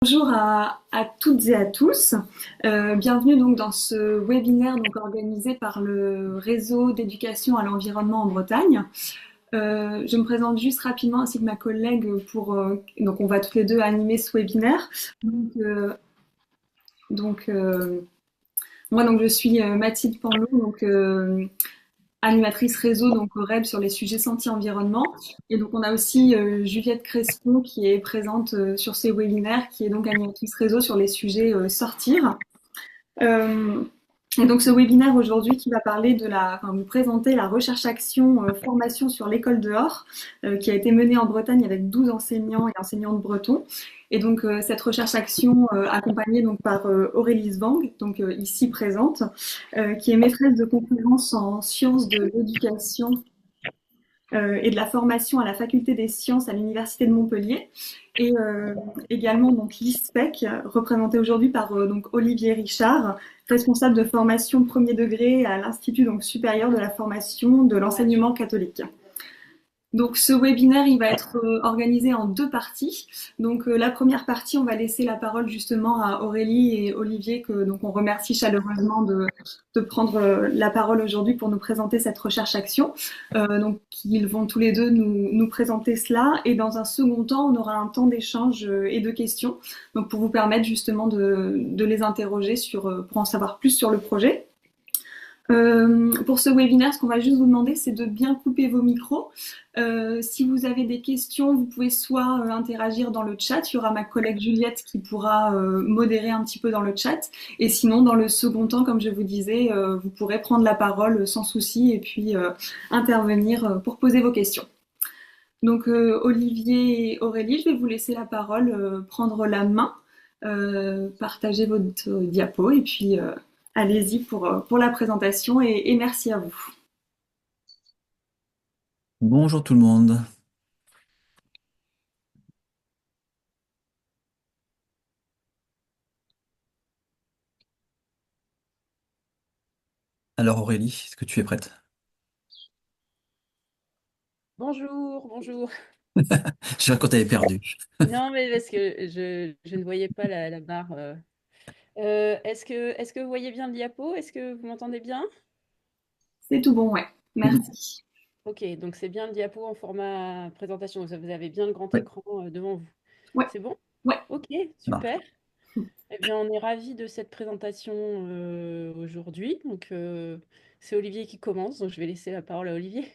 Bonjour à toutes et à tous. Bienvenue donc dans ce webinaire donc organisé par le réseau d'éducation à l'environnement en Bretagne. Je me présente juste rapidement ainsi que ma collègue donc on va toutes les deux animer ce webinaire. Donc, euh, donc, moi donc je suis Mathilde Panlot animatrice réseau donc au REB sur les sujets santé environnement. Et donc on a aussi Juliette Crespon qui est présente sur ces webinaires, qui est donc animatrice réseau sur les sujets sortir. Euh, et donc ce webinaire aujourd'hui qui va parler vous présenter la recherche-action formation sur l'école dehors, qui a été menée en Bretagne avec 12 enseignants et enseignantes bretons. Et donc cette recherche-action accompagnée donc par Aurélie Svang, donc ici présente, qui est maîtresse de conférence en sciences de l'éducation et de la formation à la faculté des sciences à l'université de Montpellier, et également donc l'ISPEC, représenté aujourd'hui par donc Olivier Richard, responsable de formation premier degré à l'Institut donc supérieur de la formation de l'enseignement catholique. Donc ce webinaire, il va être organisé en deux parties. Donc la première partie, on va laisser la parole justement à Aurélie et Olivier, que donc on remercie chaleureusement de prendre la parole aujourd'hui pour nous présenter cette recherche-action. Donc ils vont tous les deux nous présenter cela. Et dans un second temps, on aura un temps d'échange et de questions, donc pour vous permettre justement de les interroger pour en savoir plus sur le projet. Pour ce webinaire, ce qu'on va juste vous demander, c'est de bien couper vos micros. Si vous avez des questions, vous pouvez soit interagir dans le chat. Il y aura ma collègue Juliette qui pourra modérer un petit peu dans le chat. Et sinon, dans le second temps, comme je vous disais, vous pourrez prendre la parole sans souci et puis intervenir pour poser vos questions. Donc, Olivier et Aurélie, je vais vous laisser la parole, prendre la main, partager votre diapo et puis allez-y pour la présentation et merci à vous. Bonjour tout le monde. Alors Aurélie, est-ce que tu es prête? Bonjour, bonjour. Je dirais quand tu avais perdu. Non, mais parce que je ne voyais pas la barre. Est-ce que vous voyez bien le diapo? Est-ce que vous m'entendez bien? C'est tout bon, ouais. Merci. Ok, donc c'est bien le diapo en format présentation. Vous avez bien le grand Ouais, écran devant vous. Ouais, C'est bon? ouais. Ok, ça marche. super. Eh bien, on est ravis de cette présentation aujourd'hui. Donc, c'est Olivier qui commence, donc je vais laisser la parole à Olivier.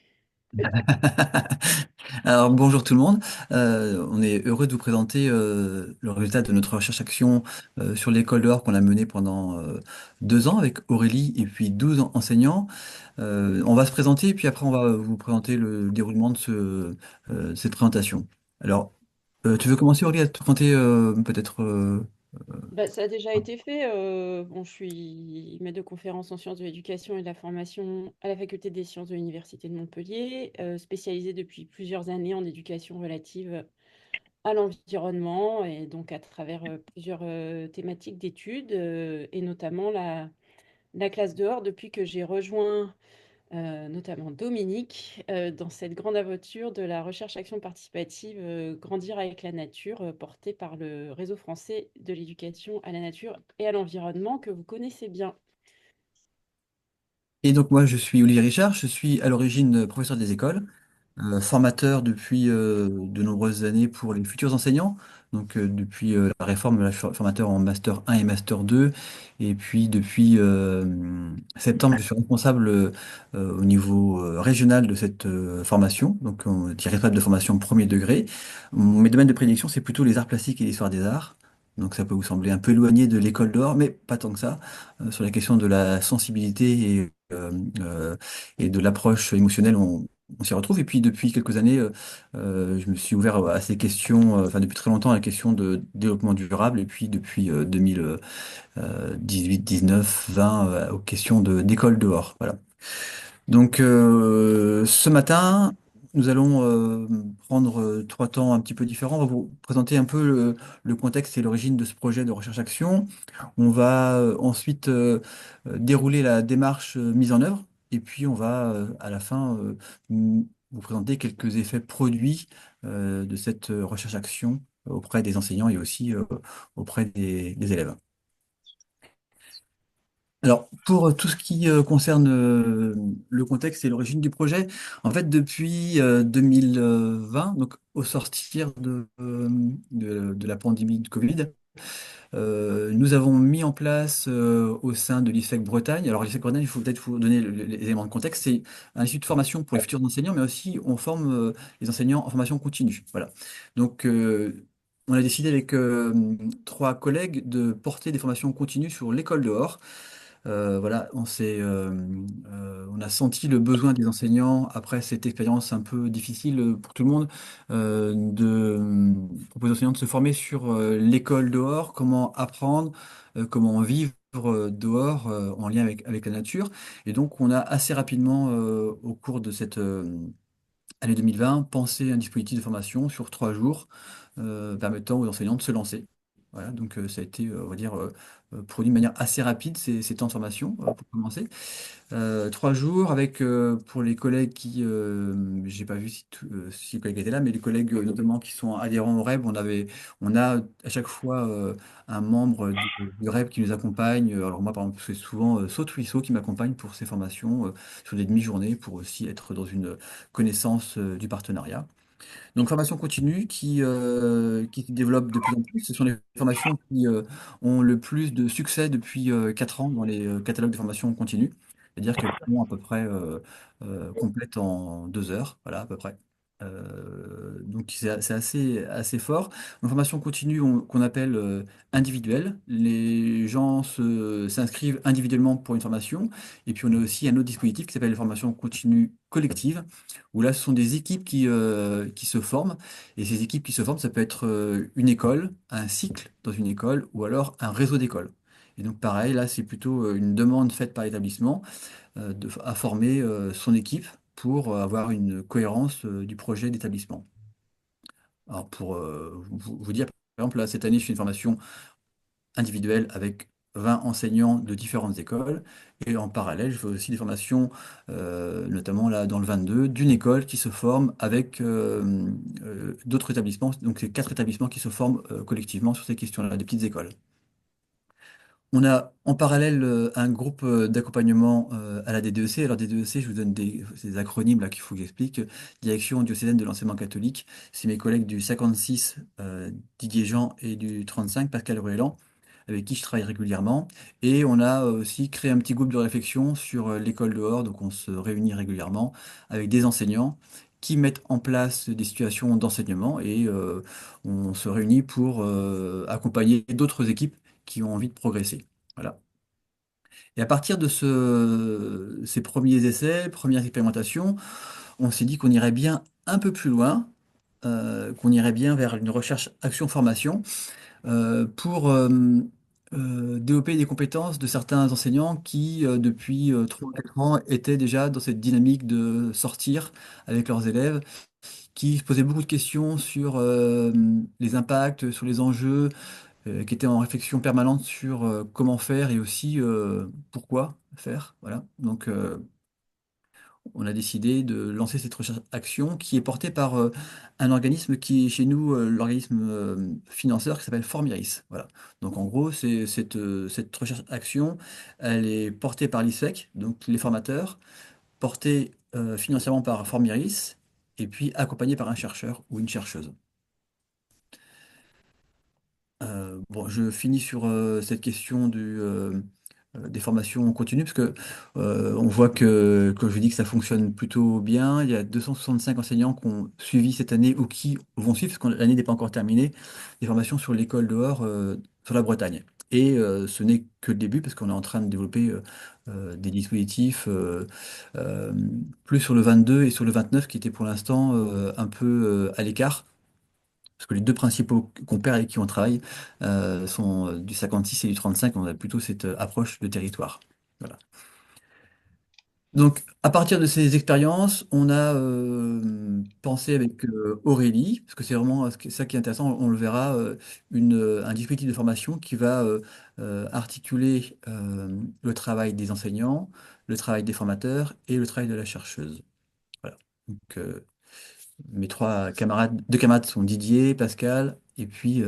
Alors bonjour tout le monde. On est heureux de vous présenter le résultat de notre recherche-action sur l'école dehors qu'on a menée pendant 2 ans avec Aurélie et puis 12 enseignants. On va se présenter et puis après on va vous présenter le déroulement de cette présentation. Alors, tu veux commencer Aurélie à te présenter peut-être Bah, ça a déjà été fait. Bon, je suis maître de conférence en sciences de l'éducation et de la formation à la faculté des sciences de l'Université de Montpellier, spécialisée depuis plusieurs années en éducation relative à l'environnement et donc à travers plusieurs thématiques d'études et notamment la classe dehors depuis que j'ai rejoint notamment Dominique, dans cette grande aventure de la recherche-action participative Grandir avec la nature, portée par le réseau français de l'éducation à la nature et à l'environnement que vous connaissez bien. Et donc moi je suis Olivier Richard, je suis à l'origine professeur des écoles, formateur depuis de nombreuses années pour les futurs enseignants, donc depuis la réforme, je suis formateur en master 1 et master 2, et puis depuis septembre je suis responsable au niveau régional de cette formation, donc on dit responsable de formation premier degré. Mes domaines de prédilection c'est plutôt les arts plastiques et l'histoire des arts. Donc ça peut vous sembler un peu éloigné de l'école d'or, mais pas tant que ça, sur la question de la sensibilité et de l'approche émotionnelle, on s'y retrouve. Et puis depuis quelques années, je me suis ouvert à ces questions, enfin depuis très longtemps à la question de développement durable, et puis depuis 2018, 19, 20, aux questions d'école dehors. Voilà. Donc ce matin, nous allons prendre 3 temps un petit peu différents. On va vous présenter un peu le contexte et l'origine de ce projet de recherche-action. On va ensuite dérouler la démarche mise en œuvre. Et puis on va à la fin vous présenter quelques effets produits de cette recherche-action auprès des enseignants et aussi auprès des élèves. Alors, pour tout ce qui concerne le contexte et l'origine du projet, en fait, depuis 2020, donc au sortir de la pandémie de Covid, nous avons mis en place au sein de l'IFEC Bretagne. Alors, l'IFEC Bretagne, il faut peut-être vous donner les éléments de contexte. C'est un institut de formation pour les futurs enseignants, mais aussi on forme les enseignants en formation continue. Voilà. Donc, on a décidé avec trois collègues de porter des formations continues sur l'école dehors. Voilà, on a senti le besoin des enseignants après cette expérience un peu difficile pour tout le monde de proposer aux enseignants de se former sur l'école dehors, comment apprendre, comment vivre dehors en lien avec la nature. Et donc, on a assez rapidement, au cours de cette année 2020, pensé un dispositif de formation sur 3 jours permettant aux enseignants de se lancer. Voilà, donc ça a été, on va dire, produit de manière assez rapide ces temps de formation pour commencer. 3 jours avec pour les collègues qui, j'ai pas vu si les collègues étaient là, mais les collègues notamment qui sont adhérents au REB, on a à chaque fois un membre du REB qui nous accompagne. Alors moi par exemple c'est souvent Saute Ruisseau qui m'accompagne pour ces formations sur des demi-journées pour aussi être dans une connaissance du partenariat. Donc, formation continue qui se développe de plus en plus. Ce sont les formations qui ont le plus de succès depuis 4 ans dans les catalogues de formation continue. C'est-à-dire qu'elles sont à peu près complètes en 2 heures, voilà, à peu près. Donc, c'est assez fort. Une formation continue qu'on appelle individuelle. Les gens s'inscrivent individuellement pour une formation. Et puis, on a aussi un autre dispositif qui s'appelle les formations continues collectives où là, ce sont des équipes qui se forment. Et ces équipes qui se forment, ça peut être une école, un cycle dans une école, ou alors un réseau d'écoles. Et donc, pareil, là, c'est plutôt une demande faite par l'établissement à former son équipe pour avoir une cohérence du projet d'établissement. Alors, pour vous dire, par exemple, là, cette année, je fais une formation individuelle avec 20 enseignants de différentes écoles. Et en parallèle, je fais aussi des formations, notamment là dans le 22, d'une école qui se forme avec d'autres établissements. Donc, c'est 4 établissements qui se forment collectivement sur ces questions-là, des petites écoles. On a en parallèle un groupe d'accompagnement à la DDEC. Alors DDEC, je vous donne ces acronymes là qu'il faut que j'explique. Direction diocésaine de l'enseignement catholique. C'est mes collègues du 56, Didier Jean, et du 35, Pascal Ruellan, avec qui je travaille régulièrement. Et on a aussi créé un petit groupe de réflexion sur l'école dehors. Donc on se réunit régulièrement avec des enseignants qui mettent en place des situations d'enseignement et on se réunit pour accompagner d'autres équipes qui ont envie de progresser. Voilà. Et à partir de ces premiers essais, premières expérimentations, on s'est dit qu'on irait bien un peu plus loin, qu'on irait bien vers une recherche action-formation pour développer des compétences de certains enseignants qui, depuis 3 ou 4 ans, étaient déjà dans cette dynamique de sortir avec leurs élèves, qui se posaient beaucoup de questions sur les impacts, sur les enjeux, qui étaient en réflexion permanente sur comment faire et aussi pourquoi faire. Voilà. Donc, on a décidé de lancer cette recherche-action qui est portée par un organisme qui est chez nous l'organisme financeur qui s'appelle Formiris. Voilà. Donc en gros, cette recherche-action, elle est portée par l'ISEC, donc les formateurs, portée financièrement par Formiris, et puis accompagnée par un chercheur ou une chercheuse. Bon, je finis sur cette question des formations continues, parce que on voit que je dis que ça fonctionne plutôt bien. Il y a 265 enseignants qui ont suivi cette année ou qui vont suivre, parce que l'année n'est pas encore terminée, des formations sur l'école dehors sur la Bretagne. Et ce n'est que le début, parce qu'on est en train de développer des dispositifs euh, plus sur le 22 et sur le 29, qui étaient pour l'instant un peu à l'écart. Parce que les deux principaux compères avec qui on travaille sont du 56 et du 35. On a plutôt cette approche de territoire. Voilà. Donc, à partir de ces expériences, on a pensé avec Aurélie, parce que c'est vraiment ça qui est intéressant, on le verra, un dispositif de formation qui va articuler le travail des enseignants, le travail des formateurs et le travail de la chercheuse. Voilà. Donc, mes deux camarades sont Didier, Pascal Et puis,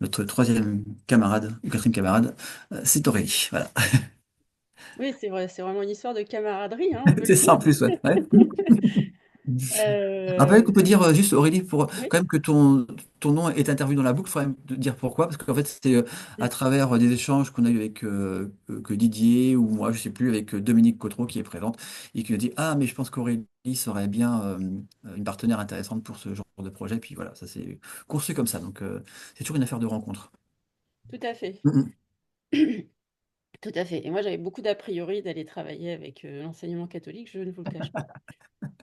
notre troisième camarade, ou quatrième camarade, c'est Aurélie. Voilà. Oui, c'est vrai, c'est vraiment une histoire de camaraderie, hein, on peut le C'est ça dire. en plus, ouais. Ouais. Après, Euh, on peut dire juste, Aurélie, pour oui. quand même que ton nom est intervenu dans la boucle, il faut quand même te dire pourquoi. Parce qu'en fait, c'était à travers des échanges qu'on a eu avec que Didier ou moi, je sais plus, avec Dominique Cotreau qui est présente et qui nous dit, ah, mais je pense qu'Aurélie serait bien une partenaire intéressante pour ce genre de projet. Puis voilà, ça s'est construit comme ça. Donc, c'est toujours une affaire de rencontre. Tout à fait. Mm, Tout à fait. Et moi, j'avais beaucoup d'a priori d'aller travailler avec l'enseignement catholique, je ne vous le cache pas.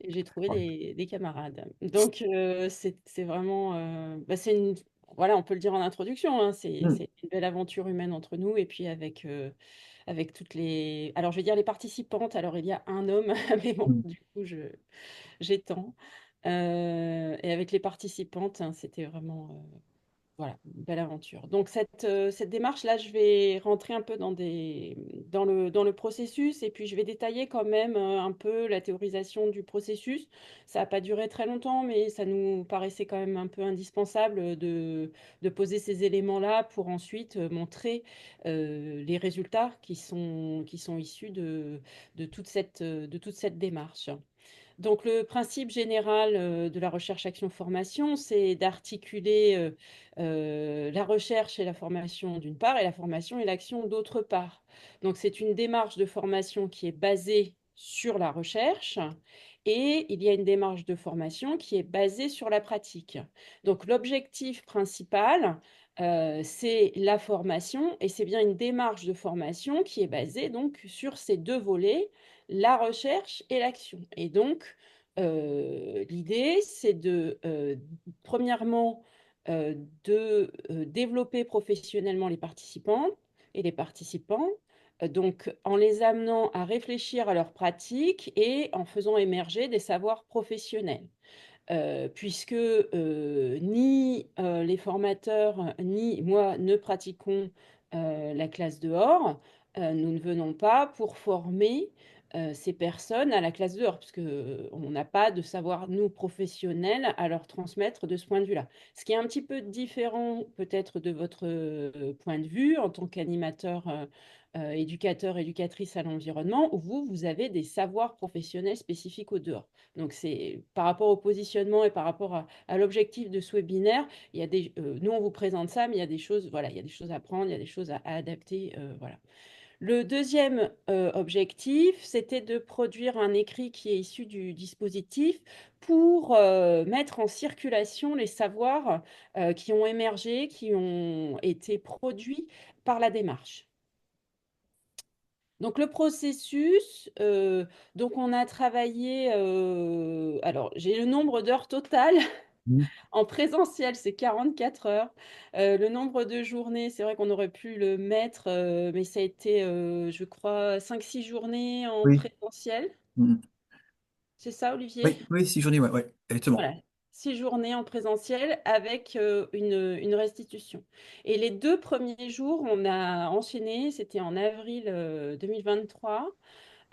Et j'ai trouvé mm. des camarades. Donc, c'est vraiment, bah, c'est une, voilà, on peut le dire en introduction, hein, Mm, c'est une belle aventure humaine entre nous. Et puis avec toutes les, alors je vais dire les participantes. Alors il y a un homme, mais bon, mm, du coup, j'étends. Et avec les participantes, hein, c'était vraiment, voilà, une belle aventure. Donc cette démarche-là, je vais rentrer un peu dans le processus et puis je vais détailler quand même un peu la théorisation du processus. Ça n'a pas duré très longtemps, mais ça nous paraissait quand même un peu indispensable de poser ces éléments-là pour ensuite montrer les résultats qui sont issus de toute cette démarche. Donc, le principe général de la recherche action-formation, c'est d'articuler la recherche et la formation d'une part, et la formation et l'action d'autre part. Donc, c'est une démarche de formation qui est basée sur la recherche et il y a une démarche de formation qui est basée sur la pratique. Donc, l'objectif principal, c'est la formation et c'est bien une démarche de formation qui est basée donc sur ces deux volets, la recherche et l'action. Et donc, l'idée, c'est premièrement, euh, de développer professionnellement les participants et les participants, donc en les amenant à réfléchir à leurs pratiques et en faisant émerger des savoirs professionnels. Puisque ni les formateurs ni moi ne pratiquons la classe dehors, nous ne venons pas pour former ces personnes à la classe dehors, parce qu'on n'a pas de savoir, nous, professionnels, à leur transmettre de ce point de vue-là. Ce qui est un petit peu différent peut-être de votre point de vue en tant qu'animateur, éducateur, éducatrice à l'environnement, où vous avez des savoirs professionnels spécifiques au dehors. Donc, c'est par rapport au positionnement et par rapport à l'objectif de ce webinaire, il y a nous, on vous présente ça, mais il y a des choses, voilà, il y a des choses à prendre, il y a des choses à adapter, voilà. Le deuxième objectif, c'était de produire un écrit qui est issu du dispositif pour mettre en circulation les savoirs qui ont émergé, qui ont été produits par la démarche. Donc le processus, donc on a travaillé, alors j'ai le nombre d'heures totales. mm. En présentiel, c'est 44 heures. Le nombre de journées, c'est vrai qu'on aurait pu le mettre, mais ça a été, je crois, 5-6 journées en Oui. présentiel. Mm. C'est ça, Olivier? Oui, oui, 6 journées, ouais, ouais, exactement. Voilà, 6 journées en présentiel avec une restitution. Et les 2 premiers jours, on a enchaîné, c'était en avril 2023.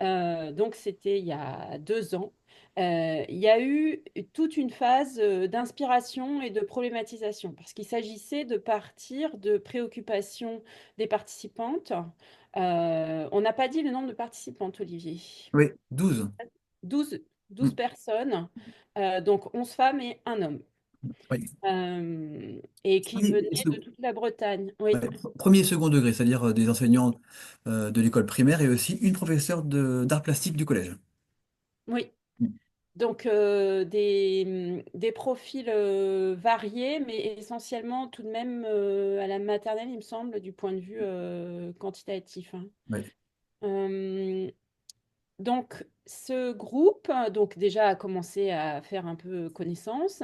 Donc, c'était il y a 2 ans. Il y a eu toute une phase d'inspiration et de problématisation, parce qu'il s'agissait de partir de préoccupations des participantes. On n'a pas dit le nombre de participantes, Olivier. Oui, 12. 12 12 Mm. personnes, donc 11 femmes et un homme, Oui. et qui Premier, venaient de toute la Bretagne. Oui, ouais, premier et second degré, c'est-à-dire des enseignants de l'école primaire et aussi une professeure d'art plastique du collège. oui. Mm. Donc, des profils variés, mais essentiellement tout de même à la maternelle, il me semble, du point de vue quantitatif, hein. Ouais. Euh, donc, ce groupe, donc déjà a commencé à faire un peu connaissance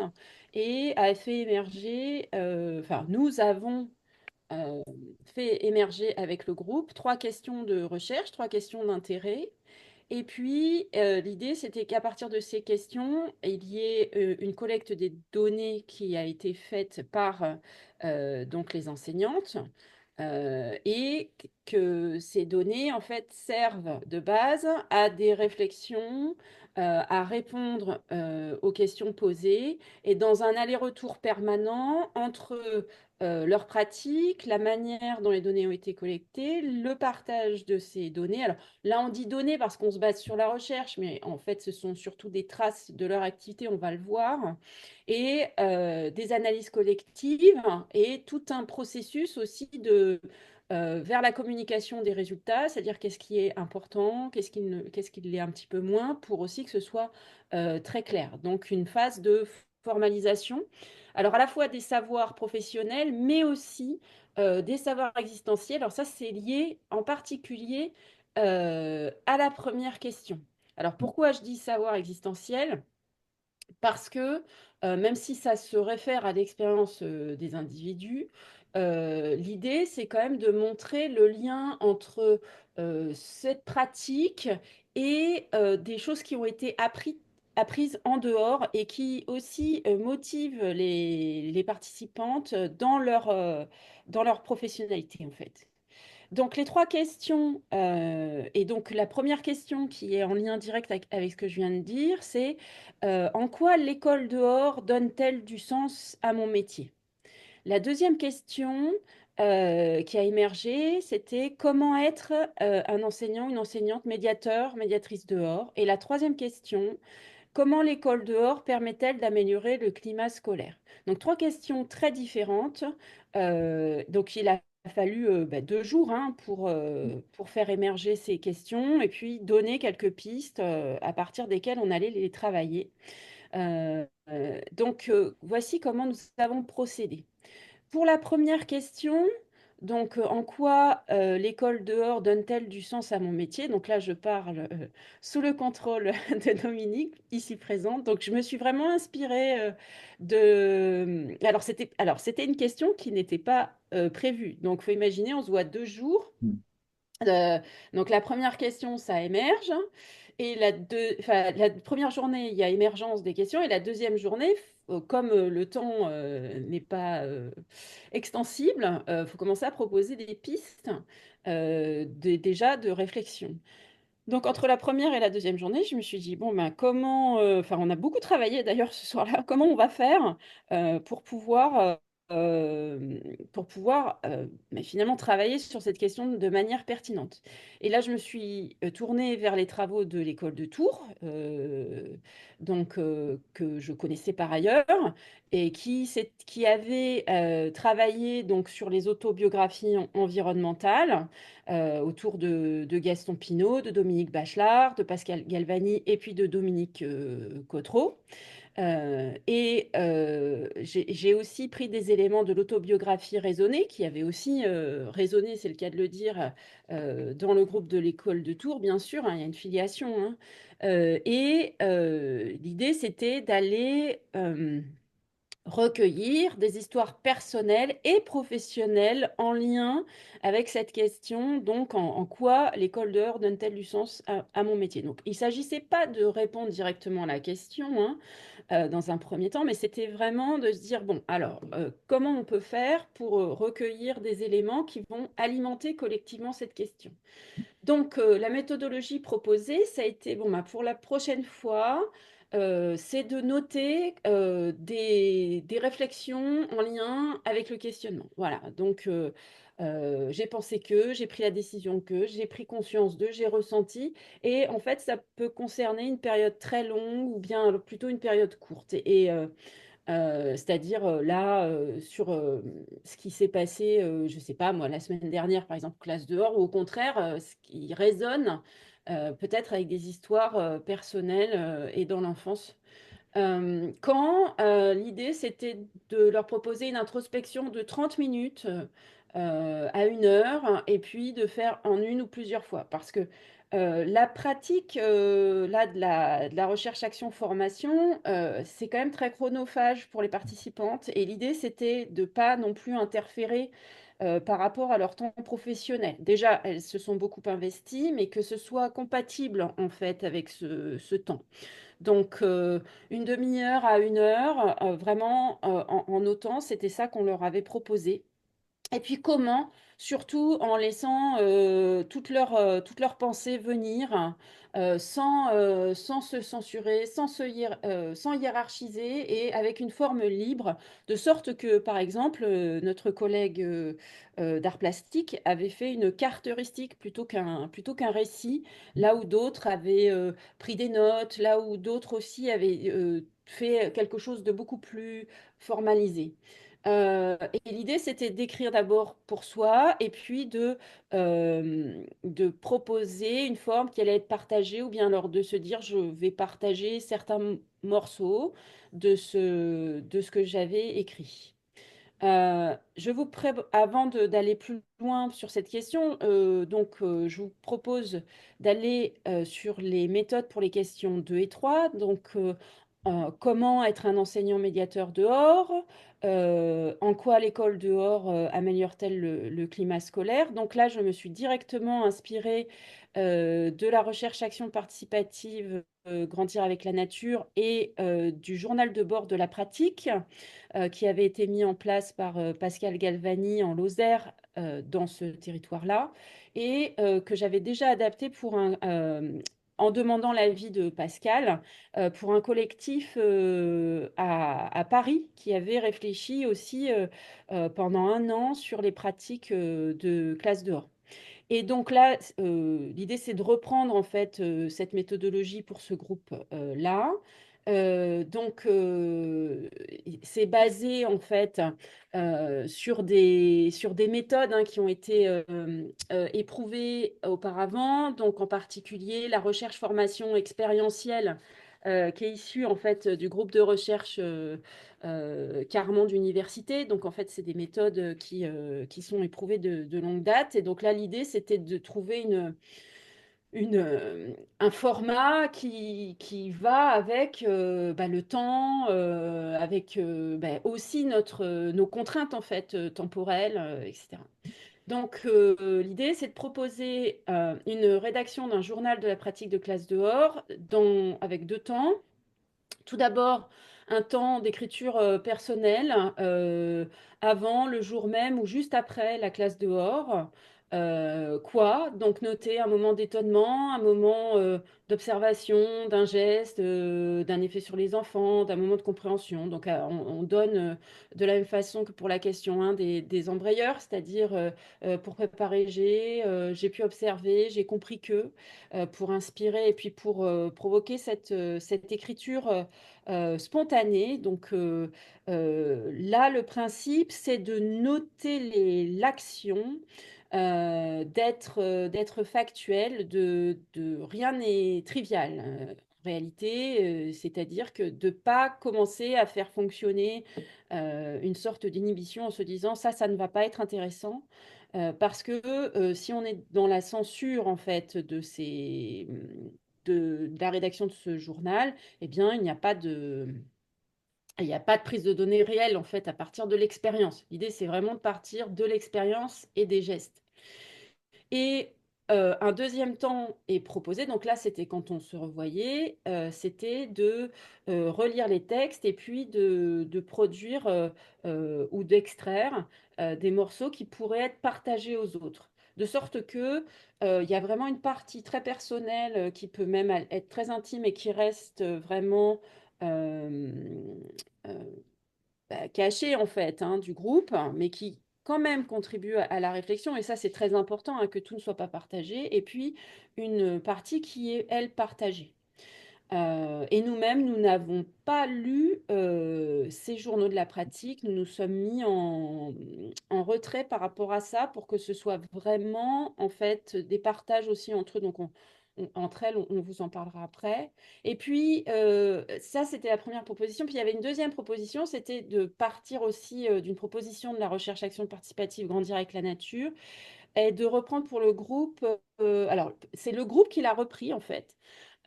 et a fait émerger, enfin, nous avons euh, fait émerger avec le groupe 3 questions de recherche, 3 questions d'intérêt. Et puis, l'idée, c'était qu'à partir de ces questions, il y ait une collecte des données qui a été faite par donc les enseignantes et que ces données, en fait, servent de base à des réflexions à répondre aux questions posées et dans un aller-retour permanent entre leur pratique, la manière dont les données ont été collectées, le partage de ces données. Alors là, on dit données parce qu'on se base sur la recherche, mais en fait, ce sont surtout des traces de leur activité, on va le voir, et des analyses collectives et tout un processus aussi vers la communication des résultats, c'est-à-dire qu'est-ce qui est important, qu'est-ce qui l'est un petit peu moins, pour aussi que ce soit très clair. Donc une phase de formalisation, alors à la fois des savoirs professionnels, mais aussi des savoirs existentiels. Alors ça, c'est lié en particulier à la première question. Alors pourquoi je dis savoir existentiel? Parce que même si ça se réfère à l'expérience des individus, l'idée, c'est quand même de montrer le lien entre cette pratique et des choses qui ont été apprises en dehors et qui aussi motivent les participantes dans leur professionnalité, en fait. Donc les trois questions, et donc la première question qui est en lien direct avec ce que je viens de dire, c'est en quoi l'école dehors donne-t-elle du sens à mon métier? La deuxième question qui a émergé, c'était comment être un enseignant, une enseignante, médiateur, médiatrice dehors? Et la troisième question, comment l'école dehors permet-elle d'améliorer le climat scolaire? Donc, trois questions très différentes. Donc, il a fallu 2 jours hein, pour faire émerger ces questions et puis donner quelques pistes à partir desquelles on allait les travailler. Voici comment nous avons procédé. Pour la première question, donc en quoi l'école dehors donne-t-elle du sens à mon métier? Donc là, je parle sous le contrôle de Dominique, ici présente. Donc je me suis vraiment inspirée de... Alors c'était une question qui n'était pas prévue. Donc il faut imaginer, on se voit 2 jours. Mm. Euh, donc la première question, ça émerge. Et la première journée, il y a émergence des questions. Et la deuxième journée, comme le temps n'est pas extensible, il faut commencer à proposer des pistes déjà de réflexion. Donc entre la première et la deuxième journée, je me suis dit, bon, ben, comment, enfin on a beaucoup travaillé d'ailleurs ce soir-là, comment on va faire pour mais finalement travailler sur cette question de manière pertinente. Et là, je me suis tournée vers les travaux de l'école de Tours, que je connaissais par ailleurs, et qui avait travaillé donc, sur les autobiographies environnementales autour de Gaston Pinault, de Dominique Bachelard, de Pascal Galvani et puis de Dominique Cotreau. J'ai aussi pris des éléments de l'autobiographie raisonnée, qui avait aussi résonné, c'est le cas de le dire, dans le groupe de l'école de Tours, bien sûr, hein, il y a une filiation. Hein. L'idée, c'était d'aller recueillir des histoires personnelles et professionnelles en lien avec cette question, donc en quoi l'école dehors donne-t-elle du sens à mon métier? Donc, il ne s'agissait pas de répondre directement à la question hein, dans un premier temps, mais c'était vraiment de se dire, bon, alors, comment on peut faire pour recueillir des éléments qui vont alimenter collectivement cette question? Donc, la méthodologie proposée, ça a été, bon, bah, pour la prochaine fois, c'est de noter des réflexions en lien avec le questionnement. Voilà, donc j'ai pensé que, j'ai pris la décision que, j'ai pris conscience de, j'ai ressenti. Et en fait, ça peut concerner une période très longue ou bien plutôt une période courte. C'est-à-dire là, sur ce qui s'est passé, je ne sais pas, moi, la semaine dernière, par exemple, classe dehors, ou au contraire, ce qui résonne peut-être avec des histoires personnelles et dans l'enfance. Quand l'idée, c'était de leur proposer une introspection de 30 minutes à 1 heure, et puis de faire en une ou plusieurs fois. Parce que la pratique là, de la recherche action-formation, c'est quand même très chronophage pour les participantes. Et l'idée, c'était de ne pas non plus interférer par rapport à leur temps professionnel. Déjà, elles se sont beaucoup investies, mais que ce soit compatible en fait avec ce temps. Donc, une demi-heure à 1 heure, vraiment en notant, c'était ça qu'on leur avait proposé. Et puis comment? Surtout en laissant toutes leurs pensées venir, sans se censurer, sans hiérarchiser et avec une forme libre, de sorte que, par exemple, notre collègue d'art plastique avait fait une carte heuristique plutôt qu'un récit, là où d'autres avaient pris des notes, là où d'autres aussi avaient fait quelque chose de beaucoup plus formalisé. Et l'idée, c'était d'écrire d'abord pour soi et puis de proposer une forme qui allait être partagée ou bien alors de se dire je vais partager certains morceaux de ce que j'avais écrit. Avant d'aller plus loin sur cette question, je vous propose d'aller sur les méthodes pour les questions 2 et 3. Comment être un enseignant médiateur dehors? En quoi l'école dehors améliore-t-elle le climat scolaire? Donc là, je me suis directement inspirée de la recherche-action participative Grandir avec la nature et du journal de bord de la pratique qui avait été mis en place par Pascal Galvani en Lozère dans ce territoire-là et que j'avais déjà adapté en demandant l'avis de Pascal pour un collectif à Paris qui avait réfléchi aussi pendant un an sur les pratiques de classe dehors. Et donc là, l'idée, c'est de reprendre en fait cette méthodologie pour ce groupe-là. C'est basé en fait sur des méthodes qui ont été éprouvées auparavant, donc en particulier la recherche-formation expérientielle qui est issue en fait du groupe de recherche carrément d'université. Donc en fait, c'est des méthodes qui sont éprouvées de longue date. Et donc là, l'idée, c'était de trouver un format qui va avec le temps, avec aussi nos contraintes en fait temporelles, etc. L'idée, c'est de proposer une rédaction d'un journal de la pratique de classe dehors avec 2 temps. Tout d'abord, un temps d'écriture personnelle avant, le jour même ou juste après la classe dehors. Quoi? Donc noter un moment d'étonnement, un moment d'observation, d'un geste, d'un effet sur les enfants, d'un moment de compréhension. Donc on donne de la même façon que pour la question 1 des embrayeurs, c'est-à-dire pour préparer j'ai pu observer, j'ai compris que, pour inspirer et puis pour provoquer cette écriture spontanée. Là, le principe, c'est de noter l'action, d'être factuel, rien n'est trivial. En réalité, c'est-à-dire que de ne pas commencer à faire fonctionner une sorte d'inhibition en se disant ça ne va pas être intéressant. Parce que si on est dans la censure en fait de la rédaction de ce journal, eh bien, il n'y a pas de prise de données réelle, en fait, à partir de l'expérience. L'idée, c'est vraiment de partir de l'expérience et des gestes. Et un deuxième temps est proposé, donc là c'était quand on se revoyait, c'était de relire les textes et puis de produire ou d'extraire des morceaux qui pourraient être partagés aux autres. De sorte que il y a vraiment une partie très personnelle qui peut même être très intime et qui reste vraiment euh, euh, cachée en fait du groupe, mais qui quand même contribue à la réflexion, et ça c'est très important que tout ne soit pas partagé, et puis une partie qui est, elle, partagée. Et nous-mêmes, nous n'avons pas lu ces journaux de la pratique, nous nous sommes mis en retrait par rapport à ça pour que ce soit vraiment en fait des partages aussi entre eux. Entre elles, on vous en parlera après. Et puis, ça, c'était la première proposition. Puis, il y avait une deuxième proposition, c'était de partir aussi d'une proposition de la recherche-action participative Grandir avec la nature et de reprendre pour le groupe. Alors, c'est le groupe qui l'a repris, en fait.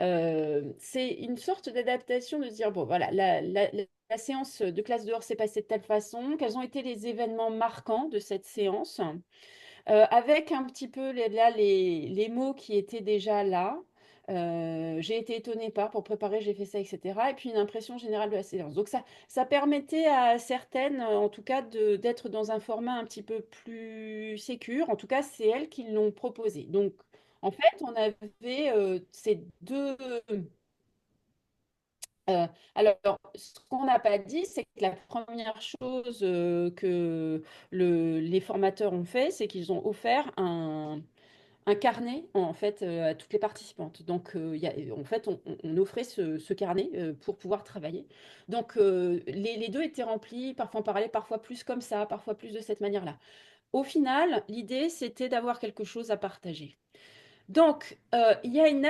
C'est une sorte d'adaptation de dire, bon, voilà, la séance de classe dehors s'est passée de telle façon, quels ont été les événements marquants de cette séance, avec un petit peu les mots qui étaient déjà là. J'ai été étonnée par, pour préparer, j'ai fait ça, etc. Et puis une impression générale de la séance. Donc ça permettait à certaines, en tout cas, d'être dans un format un petit peu plus sécure. En tout cas, c'est elles qui l'ont proposé. Donc, en fait, on avait ces deux. Alors, ce qu'on n'a pas dit, c'est que la première chose que les formateurs ont fait, c'est qu'ils ont offert un carnet en fait à toutes les participantes. Donc, en fait, on offrait ce carnet pour pouvoir travailler. Donc, les deux étaient remplis, parfois on parlait, parfois plus comme ça, parfois plus de cette manière-là. Au final, l'idée, c'était d'avoir quelque chose à partager. Donc, il y a une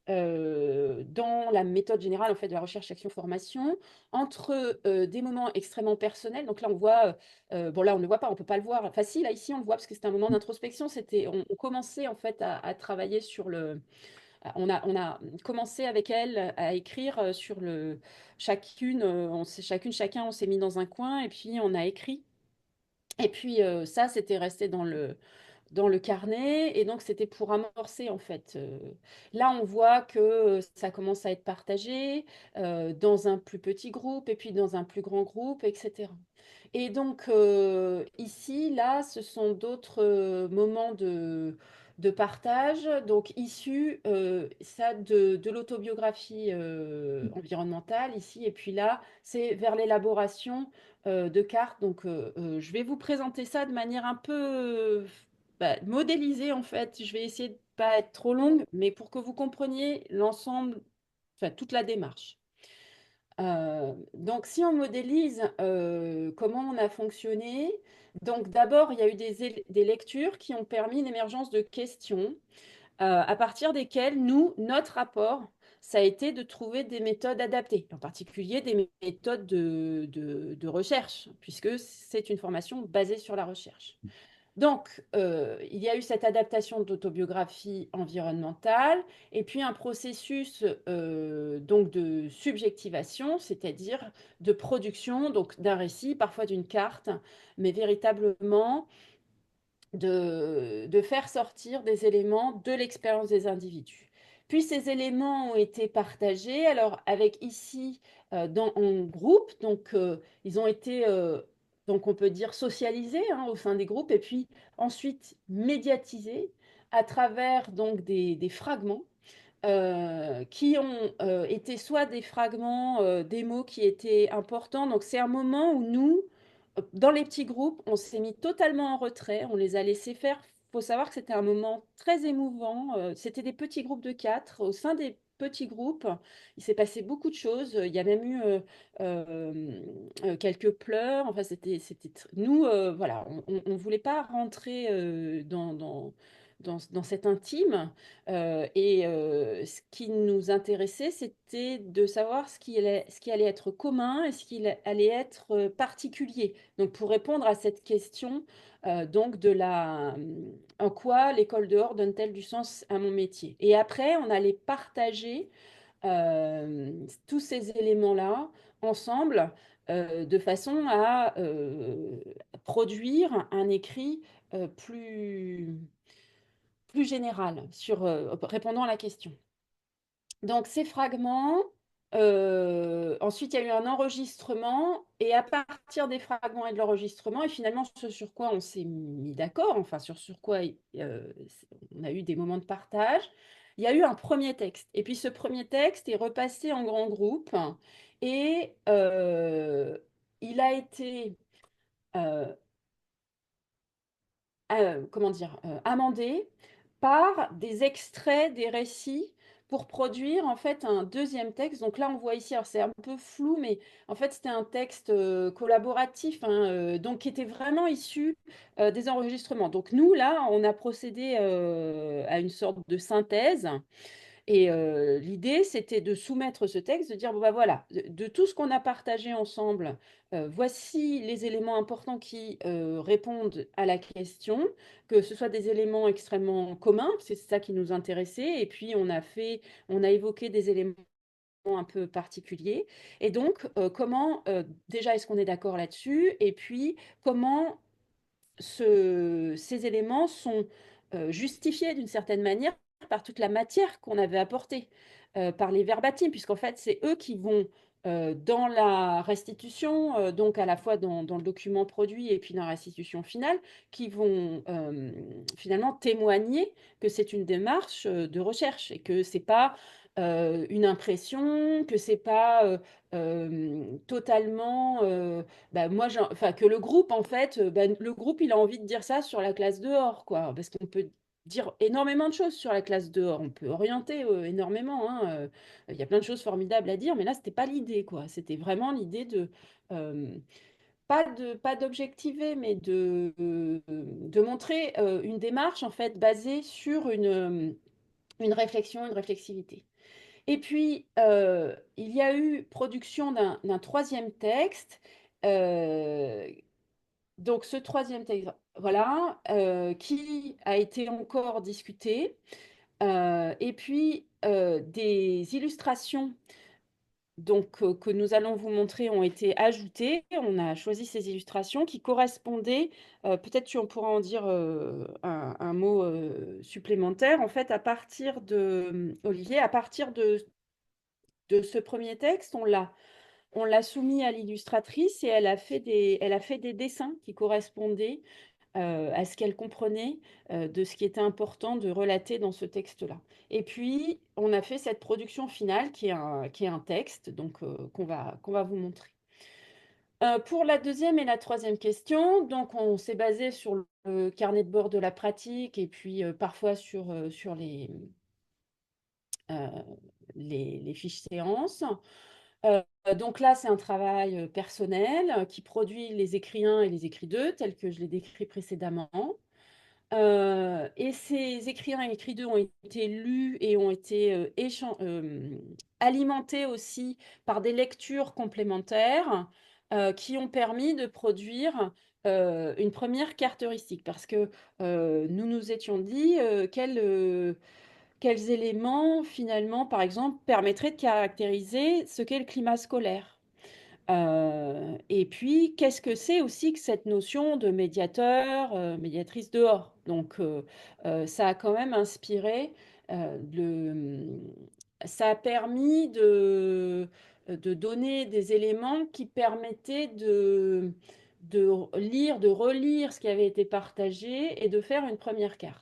dans la méthode générale en fait, de la recherche action formation entre des moments extrêmement personnels. Donc là, on voit, bon là, on ne le voit pas, on ne peut pas le voir. Enfin si, là, ici, on le voit parce que c'était un moment d'introspection. On commençait en fait à travailler sur le... On a commencé avec elle à écrire sur le... Chacune, chacun, on s'est mis dans un coin et puis on a écrit. Et puis ça, c'était resté dans le carnet. Et donc, c'était pour amorcer, en fait. Là, on voit que ça commence à être partagé dans un plus petit groupe et puis dans un plus grand groupe, etc. Et donc, ici, là, ce sont d'autres moments de partage, donc issus ça, de l'autobiographie environnementale, ici. Et puis là, c'est vers l'élaboration de cartes. Donc, je vais vous présenter ça de manière un peu modélisée, en fait. Je vais essayer de pas être trop longue, mais pour que vous compreniez l'ensemble, enfin, toute la démarche. Donc, si on modélise comment on a fonctionné, donc d'abord, il y a eu des lectures qui ont permis l'émergence de questions à partir desquelles nous, notre rapport, ça a été de trouver des méthodes adaptées, en particulier des méthodes de recherche, puisque c'est une formation basée sur la recherche. Donc, il y a eu cette adaptation d'autobiographie environnementale et puis un processus donc de subjectivation, c'est-à-dire de production donc d'un récit, parfois d'une carte, mais véritablement de faire sortir des éléments de l'expérience des individus. Puis ces éléments ont été partagés, alors avec ici en groupe, donc ils ont été, donc on peut dire socialisés hein, au sein des groupes, et puis ensuite médiatisés à travers donc des fragments qui ont été soit des fragments, des mots qui étaient importants. Donc c'est un moment où nous, dans les petits groupes, on s'est mis totalement en retrait, on les a laissés faire. Il faut savoir que c'était un moment très émouvant. C'était des petits groupes de 4. Au sein des petits groupes, il s'est passé beaucoup de choses. Il y a même eu quelques pleurs. Enfin, nous, voilà, on ne voulait pas rentrer dans cet intime. Ce qui nous intéressait, c'était de savoir ce qui allait être commun et ce qui allait être particulier. Donc, pour répondre à cette question, donc en quoi l'école dehors donne-t-elle du sens à mon métier? Et après, on allait partager tous ces éléments-là ensemble de façon à produire un écrit plus général sur répondant à la question. Donc ces fragments, ensuite il y a eu un enregistrement et à partir des fragments et de l'enregistrement et finalement ce sur quoi on s'est mis d'accord, enfin sur quoi on a eu des moments de partage, il y a eu un premier texte. Et puis ce premier texte est repassé en grand groupe et il a été euh, comment dire, amendé par des extraits des récits pour produire en fait un deuxième texte. Donc là, on voit ici, alors c'est un peu flou, mais en fait, c'était un texte collaboratif, hein, donc qui était vraiment issu des enregistrements. Donc nous, là, on a procédé à une sorte de synthèse et l'idée, c'était de soumettre ce texte, de dire, bon, bah voilà, de tout ce qu'on a partagé ensemble, voici les éléments importants qui répondent à la question, que ce soit des éléments extrêmement communs, c'est ça qui nous intéressait, et puis on a évoqué des éléments un peu particuliers. Et donc, comment, déjà, est-ce qu'on est d'accord là-dessus? Et puis, comment ces éléments sont justifié d'une certaine manière par toute la matière qu'on avait apportée, par les verbatims, puisqu'en fait, c'est eux qui vont, dans la restitution, donc à la fois dans le document produit et puis dans la restitution finale, qui vont finalement témoigner que c'est une démarche de recherche et que c'est pas une impression, que c'est pas totalement, moi, enfin, que le groupe, en fait, le groupe, il a envie de dire ça sur la classe dehors, quoi, parce qu'on peut dire énormément de choses sur la classe dehors, on peut orienter énormément, hein, il y a plein de choses formidables à dire, mais là, c'était pas l'idée, quoi. C'était vraiment l'idée de, euh, pas d'objectiver, mais de montrer une démarche, en fait, basée sur une réflexion, une réflexivité. Et puis, il y a eu production d'un troisième texte. euh, donc, ce troisième texte, voilà, qui a été encore discuté. Et puis, des illustrations donc, que nous allons vous montrer ont été ajoutées. On a choisi ces illustrations qui correspondaient, peut-être tu en pourras en dire un mot supplémentaire. En fait, à partir de, Olivier, à partir de ce premier texte, on l'a soumis à l'illustratrice et elle a fait des dessins qui correspondaient à ce qu'elle comprenait de ce qui était important de relater dans ce texte-là. Et puis, on a fait cette production finale qui est un texte donc, qu'on va vous montrer. Pour la deuxième et la troisième question, donc on s'est basé sur le carnet de bord de la pratique et puis parfois sur euh, les fiches séances. Euh, donc là, c'est un travail personnel qui produit les écrits 1 et les écrits 2, tels que je l'ai décrit précédemment. Et ces écrits 1 et écrits 2 ont été lus et ont été alimentés aussi par des lectures complémentaires qui ont permis de produire une première carte heuristique. Parce que nous nous étions dit quels éléments, finalement, par exemple, permettraient de caractériser ce qu'est le climat scolaire. Et puis, qu'est-ce que c'est aussi que cette notion de médiateur, médiatrice dehors? Donc, ça a quand même inspiré, ça a permis de donner des éléments qui permettaient de lire, de relire ce qui avait été partagé et de faire une première carte.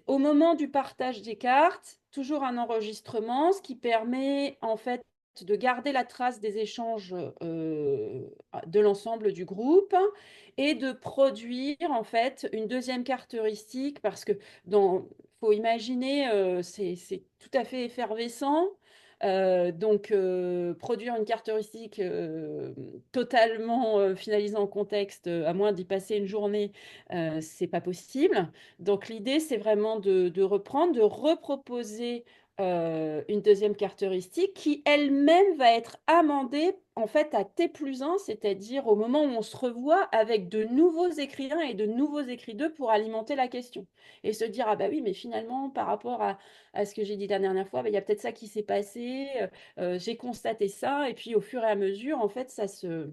Au moment du partage des cartes, toujours un enregistrement, ce qui permet en fait de garder la trace des échanges de l'ensemble du groupe et de produire en fait une deuxième carte heuristique parce que faut imaginer, c'est tout à fait effervescent. Donc, produire une carte heuristique totalement finalisant en contexte, à moins d'y passer une journée, c'est pas possible. Donc, l'idée, c'est vraiment de reprendre, de reproposer une deuxième carte heuristique qui elle-même va être amendée en fait à T plus 1, c'est-à-dire au moment où on se revoit avec de nouveaux écrits 1 et de nouveaux écrits 2 pour alimenter la question. Et se dire, ah bah oui, mais finalement, par rapport à ce que j'ai dit la dernière fois, bah, il y a peut-être ça qui s'est passé, j'ai constaté ça, et puis au fur et à mesure, en fait, ça se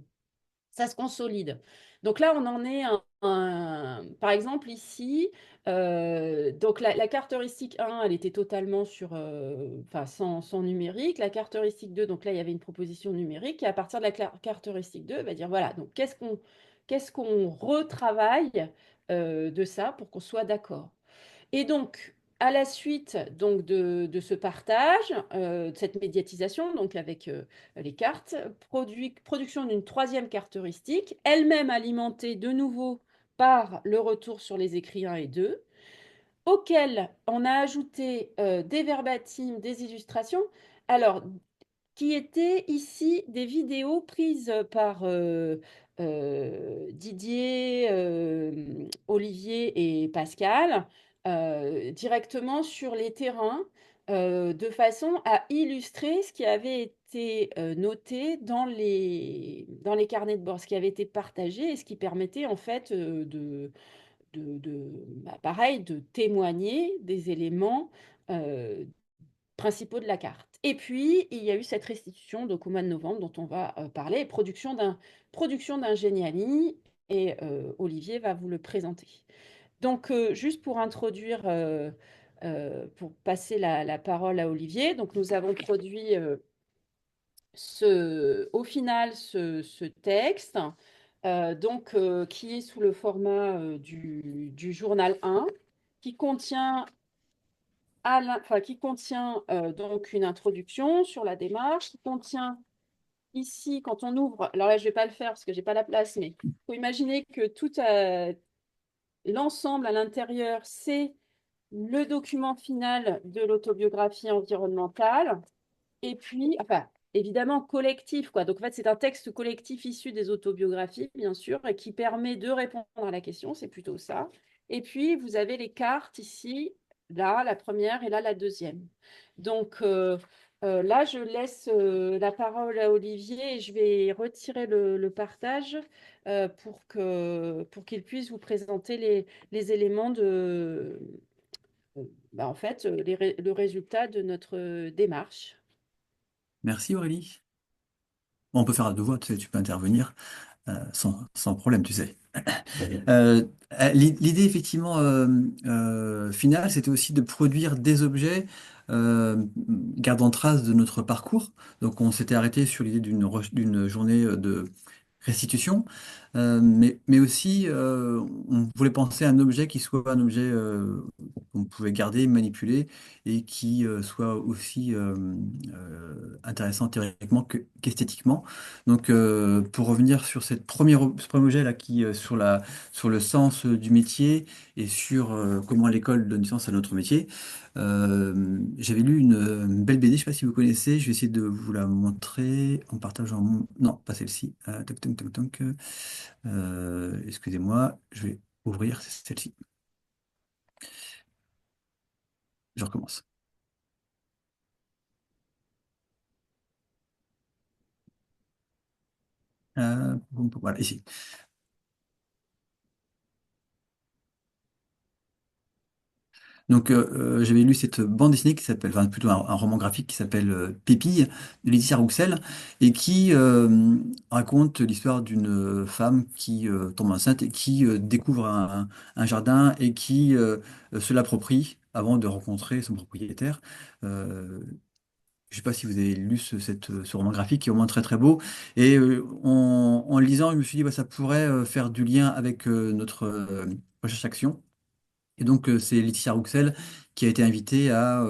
consolide. Donc là, on en est par exemple ici, donc la carte heuristique 1, elle était totalement enfin, sans numérique. La carte heuristique 2, donc là, il y avait une proposition numérique. Et à partir de la carte heuristique 2, elle va dire, voilà, donc qu'est-ce qu'on retravaille de ça pour qu'on soit d'accord. Et donc, à la suite donc, de ce partage, de cette médiatisation, donc avec les cartes, production d'une troisième carte heuristique, elle-même alimentée de nouveau par le retour sur les écrits 1 et 2, auquel on a ajouté des verbatims, des illustrations. Alors, qui étaient ici des vidéos prises par Didier, Olivier et Pascal directement sur les terrains de façon à illustrer ce qui avait été noté dans les carnets de bord, ce qui avait été partagé et ce qui permettait en fait pareil, de témoigner des éléments euh, principaux de la carte. Et puis, il y a eu cette restitution donc, au mois de novembre dont on va parler, production d'un Geniali, et Olivier va vous le présenter. Donc, juste pour introduire, pour passer la parole à Olivier, donc nous avons produit au final ce texte, donc, qui est sous le format du journal 1, qui contient, qui contient donc une introduction sur la démarche, qui contient ici, quand on ouvre, alors là je ne vais pas le faire parce que j'ai pas la place, mais il faut imaginer que tout l'ensemble à l'intérieur, c'est le document final de l'autobiographie environnementale. Et puis, enfin, évidemment, collectif, quoi. Donc, en fait, c'est un texte collectif issu des autobiographies, bien sûr, et qui permet de répondre à la question, c'est plutôt ça. Et puis, vous avez les cartes ici, là, la première, et là, la deuxième. Donc, là, je laisse la parole à Olivier et je vais retirer le partage pour qu'il puisse vous présenter les éléments en fait, le résultat de notre démarche. Merci Aurélie. Bon, on peut faire à deux voix, tu peux intervenir sans problème, tu sais. Euh, L'idée effectivement finale, c'était aussi de produire des objets gardant trace de notre parcours. Donc on s'était arrêté sur l'idée d'une journée de restitution, mais aussi on voulait penser à un objet qui soit un objet qu'on pouvait garder, manipuler et qui soit aussi intéressant théoriquement qu'esthétiquement. Donc pour revenir sur ce premier objet là qui sur le sens du métier et sur comment l'école donne du sens à notre métier. J'avais lu une belle BD, je ne sais pas si vous connaissez, je vais essayer de vous la montrer en partageant mon... Non, pas celle-ci. Toc, toc, toc, toc. Excusez-moi, je vais ouvrir celle-ci. Je recommence. Voilà, ici. Donc, j'avais lu cette bande dessinée qui s'appelle, enfin plutôt un roman graphique qui s'appelle Pépille de Laetitia Rouxel et qui raconte l'histoire d'une femme qui tombe enceinte et qui découvre un jardin et qui se l'approprie avant de rencontrer son propriétaire. Euh, je ne sais pas si vous avez lu ce roman graphique qui est vraiment très très beau. Et en le lisant, je me suis dit, bah, ça pourrait faire du lien avec notre recherche-action. Et donc, c'est Laetitia Rouxel qui a été invitée à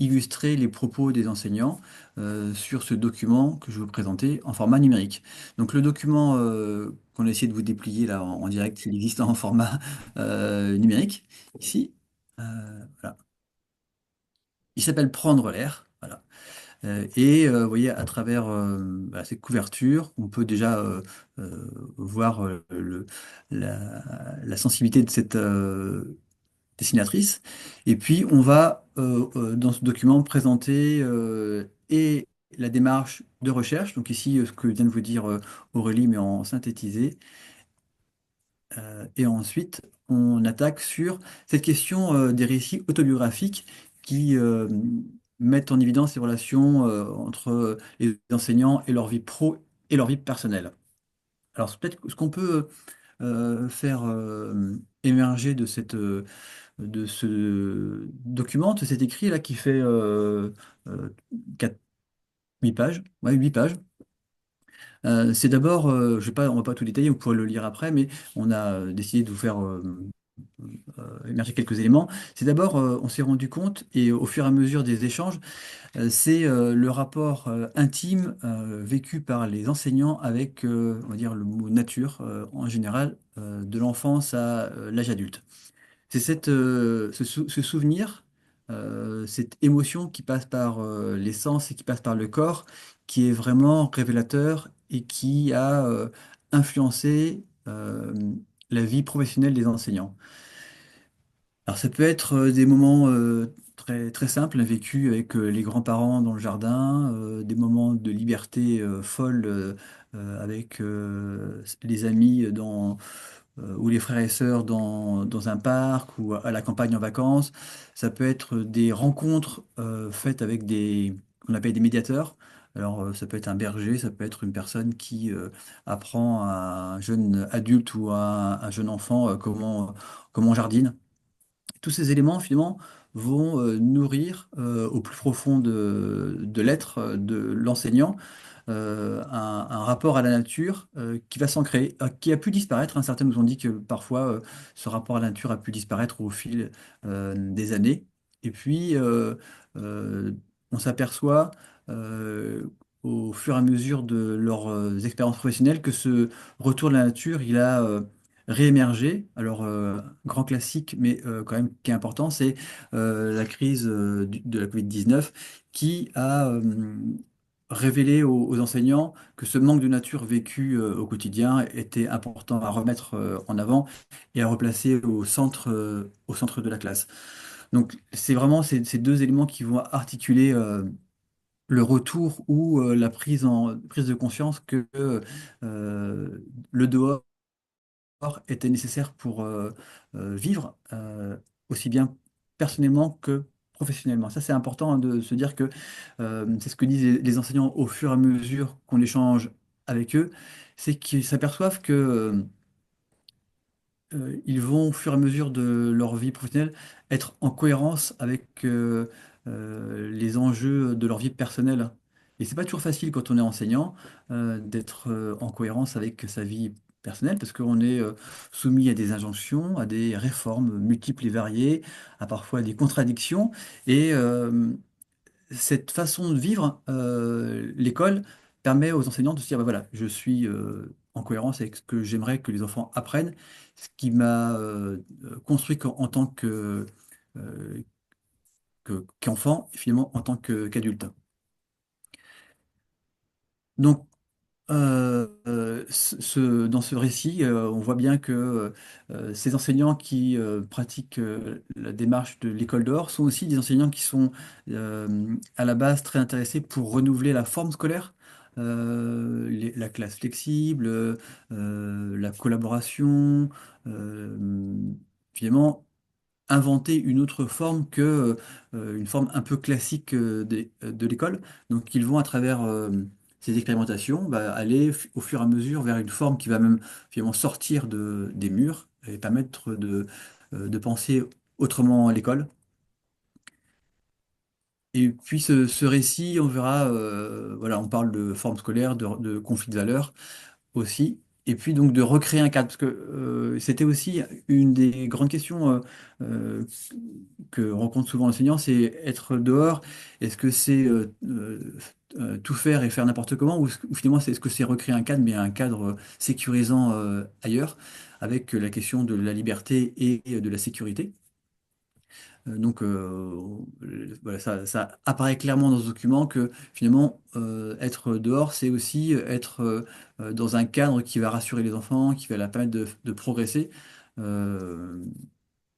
illustrer les propos des enseignants sur ce document que je vais vous présenter en format numérique. Donc, le document qu'on a essayé de vous déplier là en direct, il existe en format numérique, ici. Voilà. Il s'appelle Prendre l'air. Voilà. Et vous voyez, à travers bah, cette couverture, on peut déjà voir la sensibilité de cette dessinatrice. Et puis, on va, dans ce document, présenter et la démarche de recherche. Donc ici, ce que vient de vous dire Aurélie, mais en synthétisé. Et ensuite, on attaque sur cette question des récits autobiographiques qui mettent en évidence les relations entre les enseignants et leur vie pro et leur vie personnelle. Alors, c'est peut-être ce qu'on peut faire émerger de ce document, de cet écrit là qui fait 4, 8 pages. Ouais, 8 pages. C'est d'abord, on va pas tout détailler, vous pourrez le lire après, mais on a décidé de vous faire émerger quelques éléments. C'est d'abord, on s'est rendu compte, et au fur et à mesure des échanges, c'est le rapport intime vécu par les enseignants avec, on va dire, le mot nature en général, de l'enfance à l'âge adulte. C'est ce souvenir, cette émotion qui passe par les sens et qui passe par le corps, qui est vraiment révélateur et qui a influencé la vie professionnelle des enseignants. Alors ça peut être des moments très, très simples, vécus avec les grands-parents dans le jardin, des moments de liberté folle avec les amis ou les frères et sœurs dans un parc ou à la campagne en vacances. Ça peut être des rencontres faites avec qu'on appelle des médiateurs, Alors, ça peut être un berger, ça peut être une personne qui apprend à un jeune adulte ou à un jeune enfant comment on jardine. Tous ces éléments, finalement, vont nourrir au plus profond de l'être de l'enseignant un rapport à la nature qui va s'ancrer, qui a pu disparaître, hein. Certains nous ont dit que parfois ce rapport à la nature a pu disparaître au fil des années. Et puis, euh, on s'aperçoit au fur et à mesure de leurs expériences professionnelles que ce retour de la nature, il a réémergé. Alors, grand classique, mais quand même qui est important, c'est la crise de la Covid-19 qui a révéler aux enseignants que ce manque de nature vécu au quotidien était important à remettre en avant et à replacer au centre de la classe. Donc c'est vraiment ces deux éléments qui vont articuler le retour ou la prise de conscience que le dehors était nécessaire pour vivre aussi bien personnellement que professionnellement. Ça, c'est important hein, de se dire que c'est ce que disent les enseignants au fur et à mesure qu'on échange avec eux, c'est qu'ils s'aperçoivent que ils vont, au fur et à mesure de leur vie professionnelle, être en cohérence avec les enjeux de leur vie personnelle. Et c'est pas toujours facile quand on est enseignant d'être en cohérence avec sa vie personnelle, parce qu'on est soumis à des injonctions, à des réformes multiples et variées, à parfois des contradictions. Et cette façon de vivre, l'école permet aux enseignants de se dire, bah voilà, je suis en cohérence avec ce que j'aimerais que les enfants apprennent, ce qui m'a construit en tant euh, qu'enfant, et finalement en tant qu'adulte. Donc, dans ce récit, on voit bien que ces enseignants qui pratiquent la démarche de l'école d'or sont aussi des enseignants qui sont à la base très intéressés pour renouveler la forme scolaire, la classe flexible, la collaboration, finalement inventer une autre forme que une forme un peu classique de l'école. Donc ils vont à travers ces expérimentations aller au fur et à mesure vers une forme qui va même finalement sortir des murs et permettre de penser autrement l'école. Et puis ce récit, on verra, voilà, on parle de forme scolaire, de conflit de valeurs aussi, et puis donc de recréer un cadre, parce que c'était aussi une des grandes questions euh, que rencontre souvent l'enseignant, c'est être dehors. Est-ce que c'est tout faire et faire n'importe comment, ou finalement est-ce que c'est recréer un cadre, mais un cadre sécurisant ailleurs, avec la question de la liberté et de la sécurité. Voilà, ça apparaît clairement dans ce document que finalement, être dehors, c'est aussi être dans un cadre qui va rassurer les enfants, qui va leur permettre de progresser euh,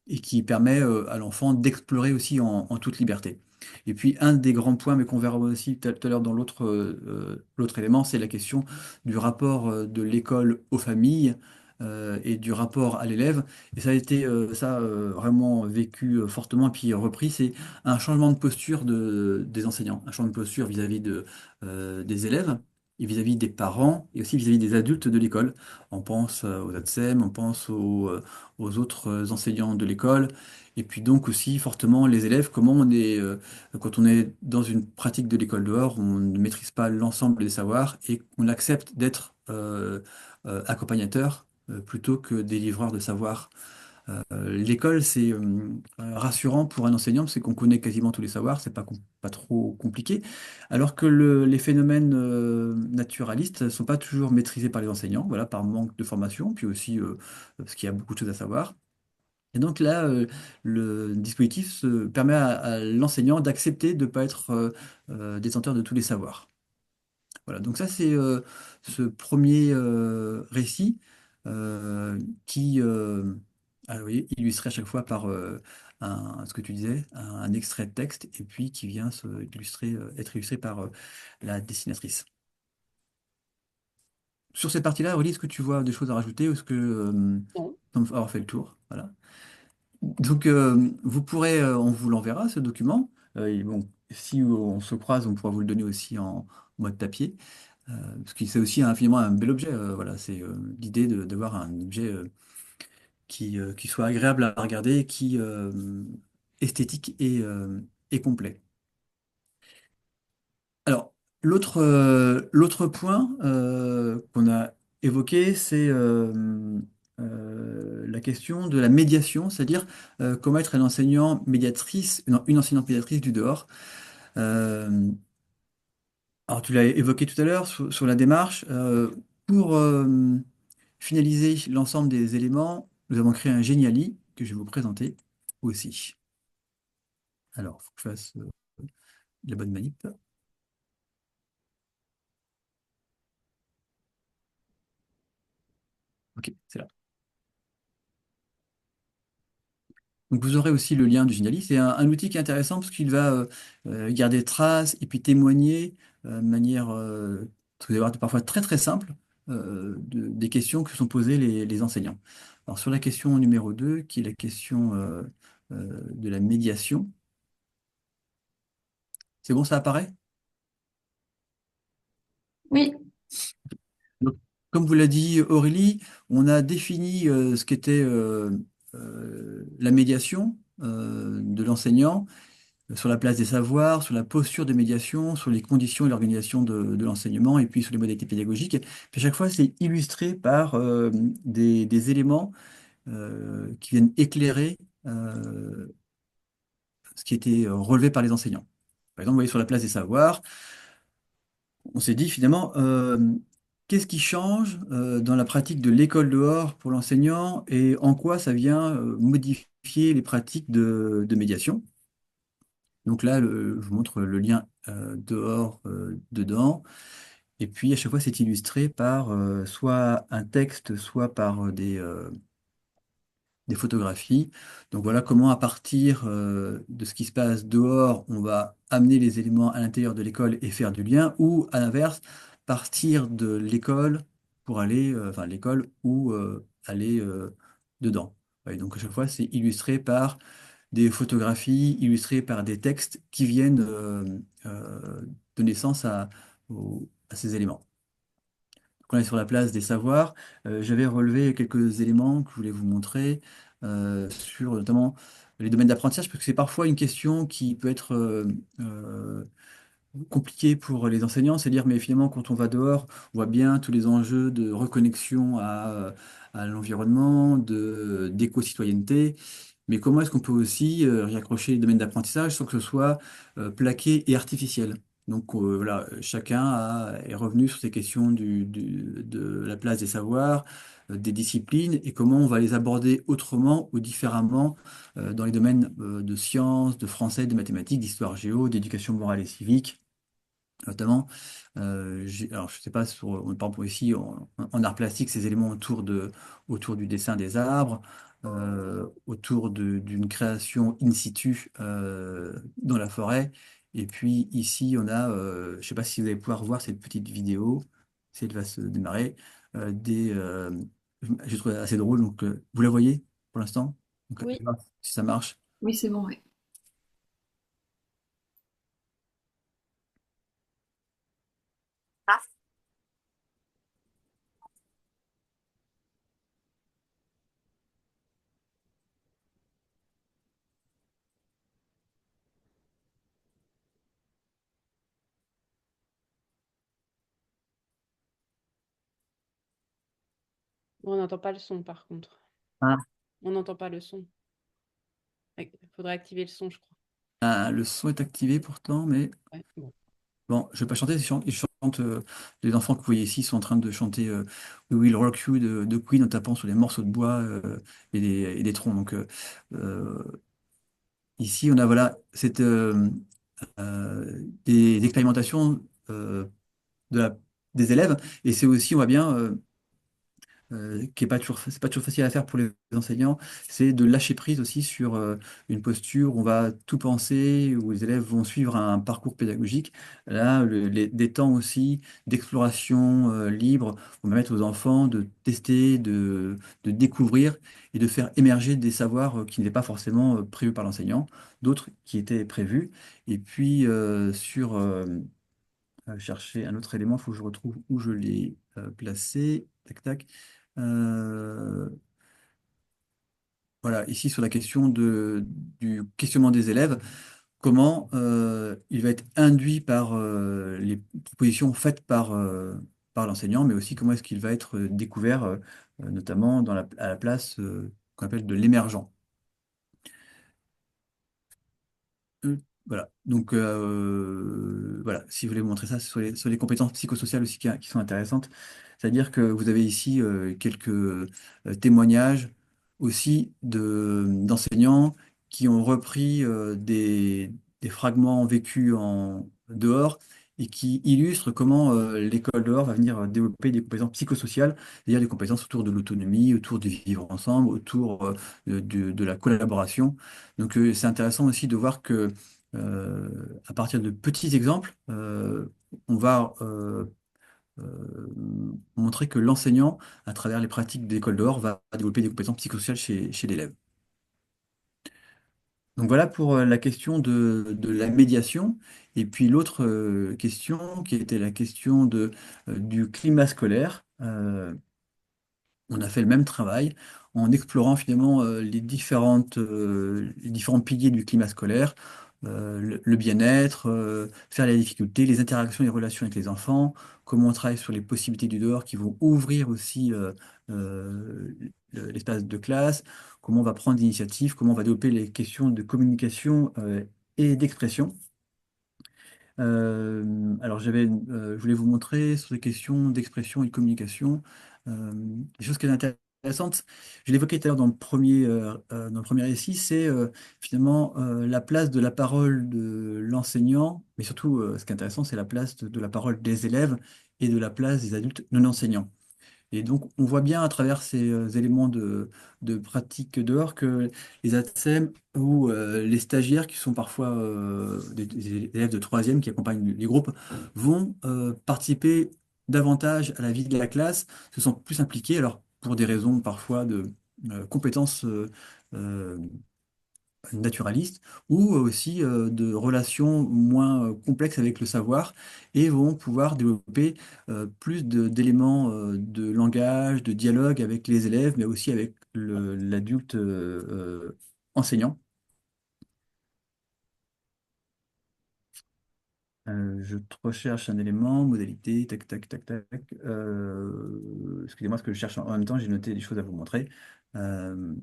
et qui permet à l'enfant d'explorer aussi en toute liberté. Et puis, un des grands points, mais qu'on verra aussi tout à l'heure dans l'autre élément, c'est la question du rapport de l'école aux familles et du rapport à l'élève. Et ça a été vraiment vécu fortement, et puis repris, c'est un changement de posture des enseignants, un changement de posture vis-à-vis des élèves. Et vis-à-vis des parents et aussi vis-à-vis des adultes de l'école. On pense aux ATSEM, on pense aux autres enseignants de l'école, et puis donc aussi fortement les élèves, comment on est, quand on est dans une pratique de l'école dehors, on ne maîtrise pas l'ensemble des savoirs et on accepte d'être accompagnateur plutôt que des livreurs de savoir. L'école, c'est rassurant pour un enseignant parce qu'on connaît quasiment tous les savoirs, c'est pas trop compliqué, alors que les phénomènes naturalistes ne sont pas toujours maîtrisés par les enseignants, voilà, par manque de formation, puis aussi parce qu'il y a beaucoup de choses à savoir. Et donc là, le dispositif permet à l'enseignant d'accepter de ne pas être détenteur de tous les savoirs. Voilà, donc ça c'est ce premier récit qui oui, illustré à chaque fois par ce que tu disais, un extrait de texte, et puis qui vient être illustré par la dessinatrice. Sur cette partie-là, Aurélie, est-ce que tu vois des choses à rajouter ou est-ce que Non. on va avoir fait le tour? Voilà. Donc, vous pourrez, on vous l'enverra, ce document. Bon, si on se croise, on pourra vous le donner aussi en mode papier. Parce que c'est aussi finalement un bel objet. Voilà, c'est l'idée d'avoir un objet qui soit agréable à regarder, qui esthétique et complet. Alors, l'autre point qu'on a évoqué, c'est la question de la médiation, c'est-à-dire comment être un enseignant médiatrice, non, une enseignante médiatrice du dehors. Euh, alors, tu l'as évoqué tout à l'heure sur la démarche. Pour finaliser l'ensemble des éléments, nous avons créé un Geniali que je vais vous présenter aussi. Alors, il faut que je fasse la bonne manip. Ok, c'est là. Donc vous aurez aussi le lien du Geniali. C'est un outil qui est intéressant parce qu'il va garder trace et puis témoigner de manière, vous allez voir, parfois très très simple des questions que sont posées les enseignants. Alors sur la question numéro 2, qui est la question de la médiation, c'est bon, ça apparaît? Oui, Donc, comme vous l'a dit Aurélie, on a défini ce qu'était la médiation de l'enseignant sur la place des savoirs, sur la posture de médiation, sur les conditions et l'organisation de l'enseignement, et puis sur les modalités pédagogiques. Puis à chaque fois, c'est illustré par des éléments qui viennent éclairer ce qui était relevé par les enseignants. Par exemple, vous voyez sur la place des savoirs, on s'est dit finalement, qu'est-ce qui change dans la pratique de l'école dehors pour l'enseignant et en quoi ça vient modifier les pratiques de médiation. Donc là, je vous montre le lien dehors, dedans. Et puis, à chaque fois, c'est illustré par soit un texte, soit par des photographies. Donc voilà comment, à partir de ce qui se passe dehors, on va amener les éléments à l'intérieur de l'école et faire du lien, ou à l'inverse, partir de l'école pour aller, enfin l'école, ou aller dedans. Ouais, donc à chaque fois, c'est illustré par des photographies, illustrées par des textes qui viennent donner sens à ces éléments. Donc on est sur la place des savoirs. J'avais relevé quelques éléments que je voulais vous montrer sur notamment les domaines d'apprentissage, parce que c'est parfois une question qui peut être compliquée pour les enseignants. C'est dire, mais finalement, quand on va dehors, on voit bien tous les enjeux de reconnexion à l'environnement, d'éco-citoyenneté. Mais comment est-ce qu'on peut aussi y accrocher les domaines d'apprentissage sans que ce soit plaqué et artificiel? Donc voilà, chacun est revenu sur ces questions de la place des savoirs, des disciplines et comment on va les aborder autrement ou différemment dans les domaines de sciences, de français, de mathématiques, d'histoire géo, d'éducation morale et civique notamment. Alors, je sais pas, on parle pour ici en art plastique, ces éléments autour du dessin des arbres, autour d'une création in situ dans la forêt. Et puis ici, on a, je sais pas si vous allez pouvoir voir cette petite vidéo, si elle va se démarrer, j'ai trouvé assez drôle, donc vous la voyez pour l'instant? Donc, je Oui. vais voir si ça marche. oui, c'est bon, ouais. On n'entend pas le son, par contre. Ah, On n'entend pas le son. Il faudrait activer le son, je crois. ah, le son est activé pourtant, mais Ouais, bon. bon, je vais pas chanter, ils chantent, les enfants que vous voyez ici sont en train de chanter We Will Rock You de Queen en tapant sur les morceaux de bois et des troncs. Donc euh, ici, on a voilà, des expérimentations euh, de des élèves et c'est aussi, on voit bien, qui est pas toujours, c'est pas toujours facile à faire pour les enseignants, c'est de lâcher prise aussi sur une posture où on va tout penser, où les élèves vont suivre un parcours pédagogique. Là, des temps aussi d'exploration libre vont permettre aux enfants de tester, de découvrir et de faire émerger des savoirs qui n'étaient pas forcément prévus par l'enseignant, d'autres qui étaient prévus. Et puis, chercher un autre élément, il faut que je retrouve où je l'ai placé. Tac, tac. Euh, voilà, ici sur la question du questionnement des élèves, comment il va être induit par les propositions faites par l'enseignant, mais aussi comment est-ce qu'il va être découvert, notamment à la place qu'on appelle de l'émergent. Voilà. Donc, voilà, si vous voulez vous montrer ça, c'est sur les compétences psychosociales aussi qui sont intéressantes. C'est-à-dire que vous avez ici quelques témoignages aussi d'enseignants qui ont repris des fragments vécus en dehors et qui illustrent comment l'école dehors va venir développer des compétences psychosociales, c'est-à-dire des compétences autour de l'autonomie, autour du vivre ensemble, autour de la collaboration. Donc, c'est intéressant aussi de voir que à partir de petits exemples, on va montrer que l'enseignant, à travers les pratiques d'école dehors, va développer des compétences psychosociales chez l'élève. Donc voilà pour la question de la médiation. Et puis l'autre question, qui était la question du climat scolaire. On a fait le même travail en explorant finalement les différents piliers du climat scolaire, le bien-être, faire la difficulté, les interactions et les relations avec les enfants, comment on travaille sur les possibilités du dehors qui vont ouvrir aussi l'espace de classe, comment on va prendre l'initiative, comment on va développer les questions de communication et d'expression. Alors je voulais vous montrer sur les questions d'expression et de communication des choses qui sont intéressantes. Je l'évoquais tout à l'heure dans le premier récit, c'est finalement la place de la parole de l'enseignant, mais surtout ce qui est intéressant, c'est la place de la parole des élèves et de la place des adultes non enseignants. Et donc, on voit bien à travers ces éléments de pratique dehors que les ATSEM ou les stagiaires, qui sont parfois des élèves de troisième qui accompagnent les groupes, vont participer davantage à la vie de la classe, se sentent plus impliqués, alors pour des raisons parfois de compétences euh, naturalistes ou aussi de relations moins complexes avec le savoir et vont pouvoir développer plus d'éléments de langage, de dialogue avec les élèves, mais aussi avec l'adulte enseignant. Je recherche un élément, modalité, tac, tac, tac, tac. Excusez-moi, ce que je cherche en même temps, j'ai noté des choses à vous montrer. Euh,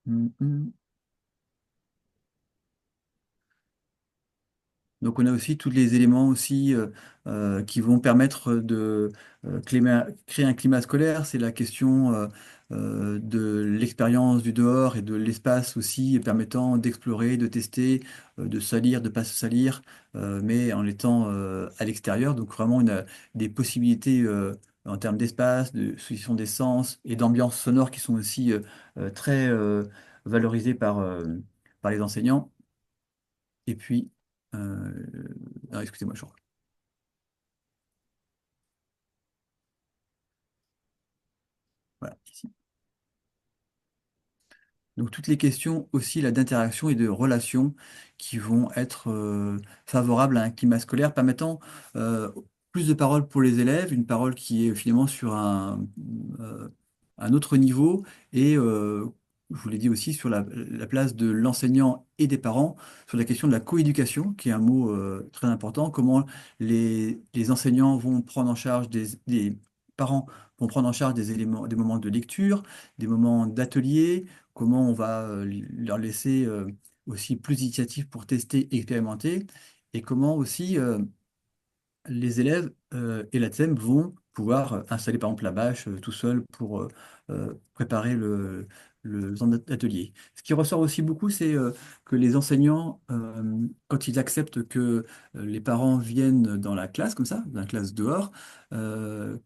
hum, hum. Donc on a aussi tous les éléments aussi qui vont permettre de créer un climat scolaire. C'est la question de l'expérience du dehors et de l'espace aussi permettant d'explorer, de tester, de salir, de pas se salir, mais en étant à l'extérieur. Donc vraiment on a des possibilités en termes d'espace, de solution des sens et d'ambiance sonore qui sont aussi très valorisées par les enseignants. Et puis, excusez-moi, voilà, ici. Donc, toutes les questions aussi là, d'interaction et de relations qui vont être favorables à un climat scolaire permettant plus de paroles pour les élèves, une parole qui est finalement sur euh, un autre niveau et je vous l'ai dit aussi sur la place de l'enseignant et des parents, sur la question de la coéducation, qui est un mot très important, comment les enseignants vont prendre en charge des parents vont prendre en charge des éléments, des moments de lecture, des moments d'atelier, comment on va leur laisser aussi plus d'initiatives pour tester et expérimenter, et comment aussi les élèves et la TSEM vont pouvoir installer par exemple la bâche tout seul pour préparer le temps d'atelier. Ce qui ressort aussi beaucoup, c'est que les enseignants, quand ils acceptent que les parents viennent dans la classe, comme ça, dans la classe dehors, euh,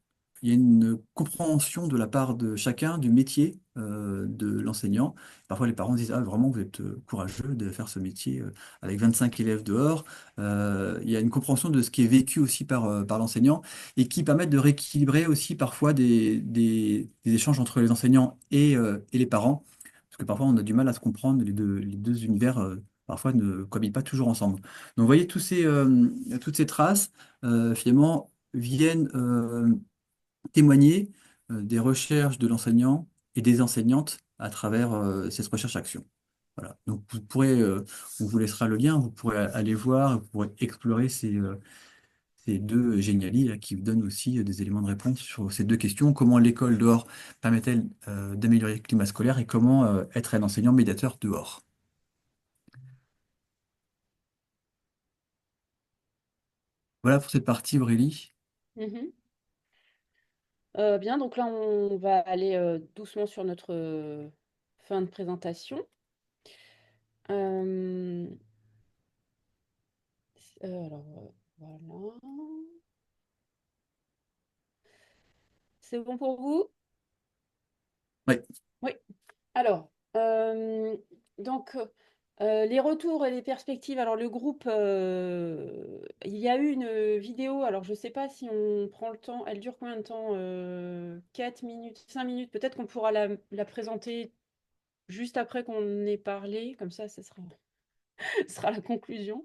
il y a une compréhension de la part de chacun du métier de l'enseignant. Parfois, les parents disent, ah, vraiment, vous êtes courageux de faire ce métier avec 25 élèves dehors. Il y a une compréhension de ce qui est vécu aussi par l'enseignant et qui permettent de rééquilibrer aussi parfois des échanges entre les enseignants et les parents. Parce que parfois, on a du mal à se comprendre, les deux univers parfois ne cohabitent pas toujours ensemble. Donc, vous voyez, toutes ces traces, finalement, viennent témoigner des recherches de l'enseignant et des enseignantes à travers cette recherche-action. Voilà. Donc, on vous laissera le lien, vous pourrez aller voir, vous pourrez explorer ces deux génialiers là, qui vous donnent aussi des éléments de réponse sur ces deux questions. Comment l'école dehors permet-elle d'améliorer le climat scolaire et comment être un enseignant médiateur dehors? Voilà pour cette partie, Aurélie. Mhm. Bien, donc là, on va aller doucement sur notre fin de présentation. Euh, voilà. C'est bon pour vous? Oui. Oui. Alors, donc, les retours et les perspectives. Alors, le groupe, il y a eu une vidéo. Alors, je ne sais pas si on prend le temps. Elle dure combien de temps? 4 minutes, 5 minutes. Peut-être qu'on pourra la présenter juste après qu'on ait parlé. Comme ça sera ce sera la conclusion.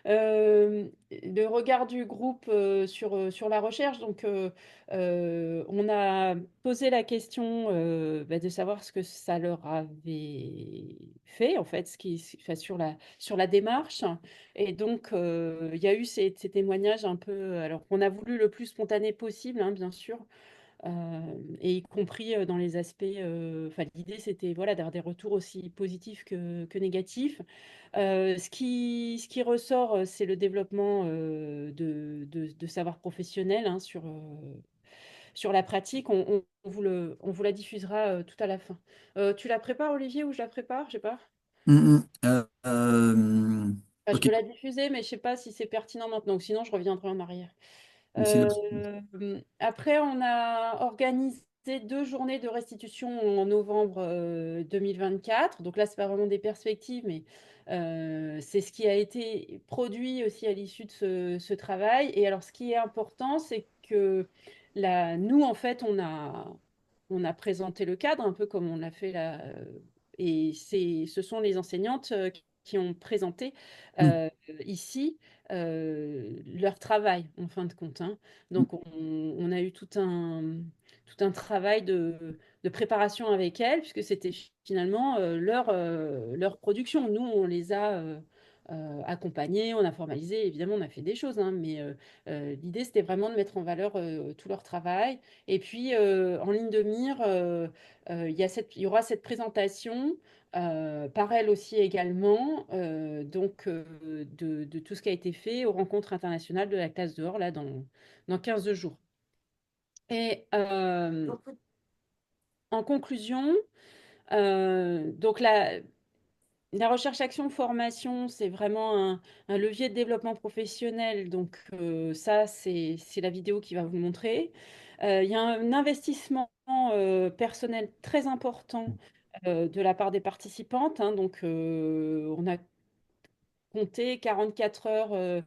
Le regard du groupe sur la recherche. Donc, on a posé la question de savoir ce que ça leur avait fait, en fait, enfin, sur la démarche. Et donc, il y a eu ces témoignages un peu, alors qu'on a voulu le plus spontané possible, hein, bien sûr, et y compris dans les aspects. Enfin, l'idée, c'était voilà, d'avoir des retours aussi positifs que négatifs. Ce qui ressort, c'est le développement de savoir professionnel hein, sur la pratique. On vous la diffusera tout à la fin. Tu la prépares, Olivier, ou je la prépare? Je sais pas. Enfin, je Ok, peux la diffuser, mais je sais pas si c'est pertinent maintenant. Sinon, je reviendrai en arrière. c'est Après, on a organisé 2 journées de restitution en novembre 2024. Donc là, c'est pas vraiment des perspectives, mais c'est ce qui a été produit aussi à l'issue de ce travail. Et alors, ce qui est important, c'est que nous, en fait, on a présenté le cadre, un peu comme on l'a fait là. Et ce sont les enseignantes qui ont présenté Mm, euh, ici leur travail, en fin de compte, hein. mm, Donc, on a eu tout un travail de préparation avec elles, puisque c'était finalement leur production. Nous, on les a accompagnés, on a formalisé, évidemment, on a fait des choses, hein, mais l'idée, c'était vraiment de mettre en valeur tout leur travail. Et puis, en ligne de mire, il y aura cette présentation par elle aussi également, donc de tout ce qui a été fait aux rencontres internationales de la classe dehors, là, dans 15 jours. Et en conclusion, donc la recherche action formation, c'est vraiment un levier de développement professionnel. Donc ça, c'est la vidéo qui va vous le montrer. Il y a un investissement personnel très important de la part des participantes, hein. Donc on a compté 44 heures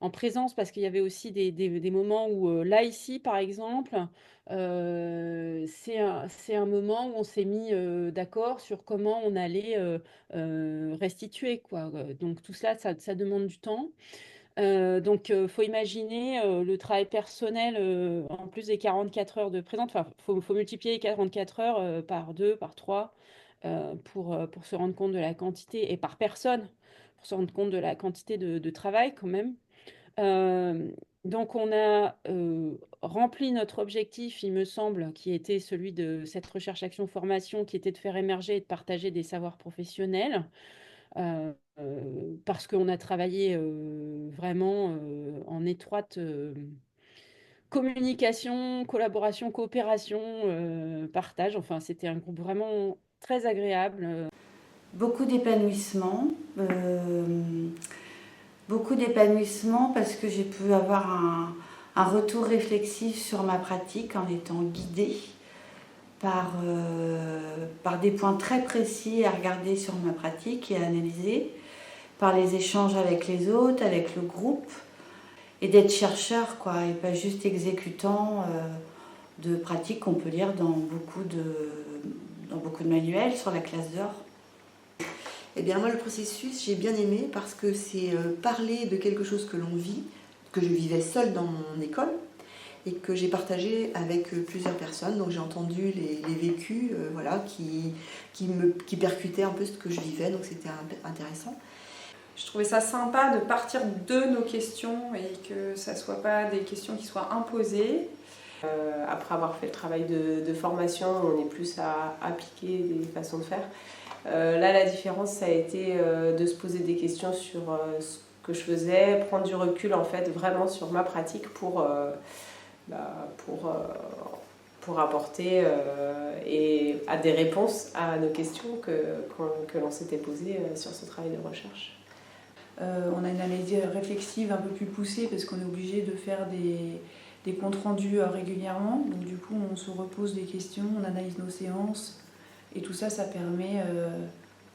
en présence parce qu'il y avait aussi des moments où, là, ici, par exemple, c'est un moment où on s'est mis d'accord sur comment on allait restituer, quoi. Donc tout cela, ça demande du temps. Donc, il faut imaginer le travail personnel en plus des 44 heures de présence. Enfin, faut multiplier les 44 heures par 2, par 3 pour se rendre compte de la quantité, et par personne, pour se rendre compte de la quantité de travail quand même. Euh, donc, on a rempli notre objectif, il me semble, qui était celui de cette recherche action formation, qui était de faire émerger et de partager des savoirs professionnels. Parce qu'on a travaillé vraiment en étroite communication, collaboration, coopération, partage. Enfin, c'était un groupe vraiment très agréable. Beaucoup d'épanouissement. Beaucoup d'épanouissement parce que j'ai pu avoir un retour réflexif sur ma pratique en étant guidée par des points très précis à regarder sur ma pratique et à analyser, par les échanges avec les autres, avec le groupe, et d'être chercheur, quoi, et pas juste exécutant de pratiques qu'on peut lire dans beaucoup de manuels sur la classe d'or. Eh bien moi le processus j'ai bien aimé parce que c'est parler de quelque chose que l'on vit, que je vivais seule dans mon école et que j'ai partagé avec plusieurs personnes. Donc j'ai entendu les vécus voilà, qui percutaient un peu ce que je vivais, donc c'était intéressant. Je trouvais ça sympa de partir de nos questions et que ça ne soit pas des questions qui soient imposées. Après avoir fait le travail de formation, on est plus à appliquer des façons de faire. Là, la différence, ça a été de se poser des questions sur ce que je faisais, prendre du recul en fait vraiment sur ma pratique pour apporter et à des réponses à nos questions que l'on s'était posées sur ce travail de recherche. On a une analyse réflexive un peu plus poussée parce qu'on est obligé de faire des comptes rendus régulièrement. Donc du coup, on se repose des questions, on analyse nos séances. Et tout ça, ça permet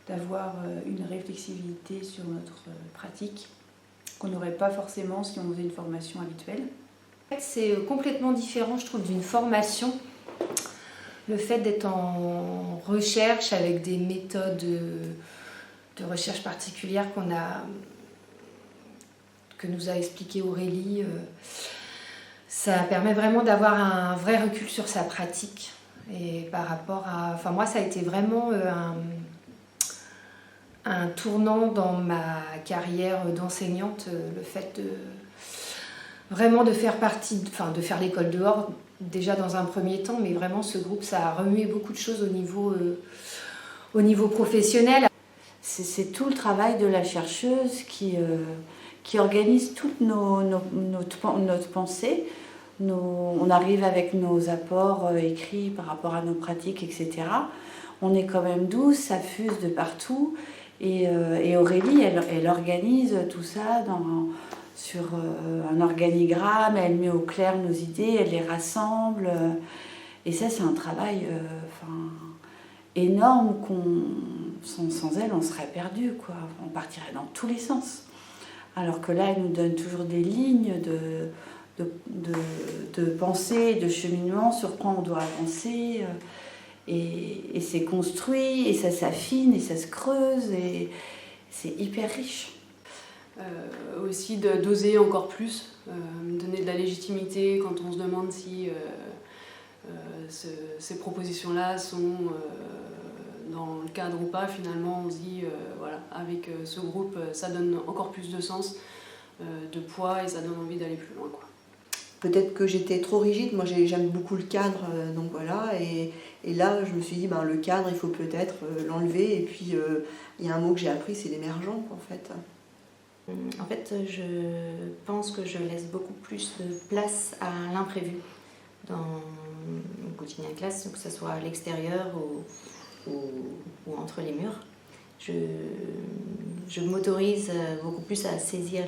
d'avoir une réflexivité sur notre pratique qu'on n'aurait pas forcément si on faisait une formation habituelle. En fait, c'est complètement différent, je trouve, d'une formation. Le fait d'être en recherche avec des méthodes de recherche particulières que nous a expliqué Aurélie, ça permet vraiment d'avoir un vrai recul sur sa pratique. Et par rapport à... Enfin, moi, ça a été vraiment un tournant dans ma carrière d'enseignante, le fait vraiment de faire partie, de faire l'école dehors, déjà dans un premier temps, mais vraiment ce groupe, ça a remué beaucoup de choses au niveau professionnel. C'est tout le travail de la chercheuse qui organise toute notre pensée. On arrive avec nos apports écrits par rapport à nos pratiques, etc. On est quand même 12, ça fuse de partout. Et Aurélie, elle organise tout ça sur un organigramme, elle met au clair nos idées, elle les rassemble. Et ça, c'est un travail énorme sans elle, on serait perdu, quoi. On partirait dans tous les sens. Alors que là, elle nous donne toujours des lignes de pensée, de cheminement sur quoi on doit avancer. Et c'est construit, et ça s'affine, et ça se creuse, et c'est hyper riche. Aussi d'oser encore plus, donner de la légitimité quand on se demande si ces propositions-là sont dans le cadre ou pas. Finalement, on se dit, voilà, avec ce groupe, ça donne encore plus de sens, de poids, et ça donne envie d'aller plus loin, quoi. Peut-être que j'étais trop rigide, moi j'aime beaucoup le cadre, donc voilà, et là je me suis dit, le cadre il faut peut-être l'enlever, et puis il y a un mot que j'ai appris, c'est l'émergent en fait. En fait, je pense que je laisse beaucoup plus de place à l'imprévu dans mon quotidien de classe, que ce soit à l'extérieur ou entre les murs. Je m'autorise beaucoup plus à saisir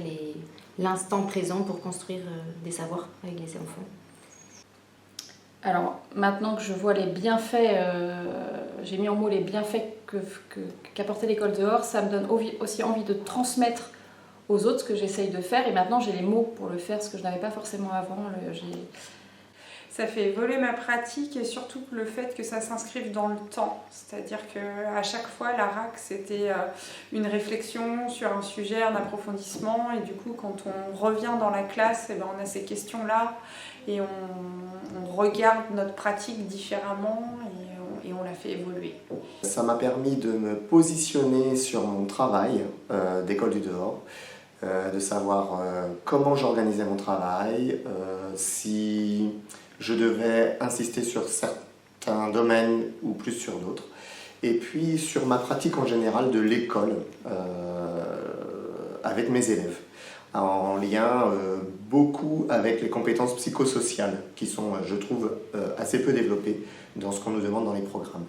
l'instant présent pour construire des savoirs avec les enfants. Alors maintenant que je vois les bienfaits, j'ai mis en mots les bienfaits qu'apportait l'école dehors, ça me donne aussi envie de transmettre aux autres ce que j'essaye de faire, et maintenant j'ai les mots pour le faire, ce que je n'avais pas forcément avant. Ça fait évoluer ma pratique, et surtout le fait que ça s'inscrive dans le temps. C'est-à-dire qu'à chaque fois, la RAC, c'était une réflexion sur un sujet, un approfondissement. Et du coup, quand on revient dans la classe, on a ces questions-là et on regarde notre pratique différemment et on la fait évoluer. Ça m'a permis de me positionner sur mon travail d'école du dehors, de savoir comment j'organisais mon travail, si je devais insister sur certains domaines ou plus sur d'autres, et puis sur ma pratique en général de l'école avec mes élèves, en lien beaucoup avec les compétences psychosociales qui sont, je trouve, assez peu développées dans ce qu'on nous demande dans les programmes.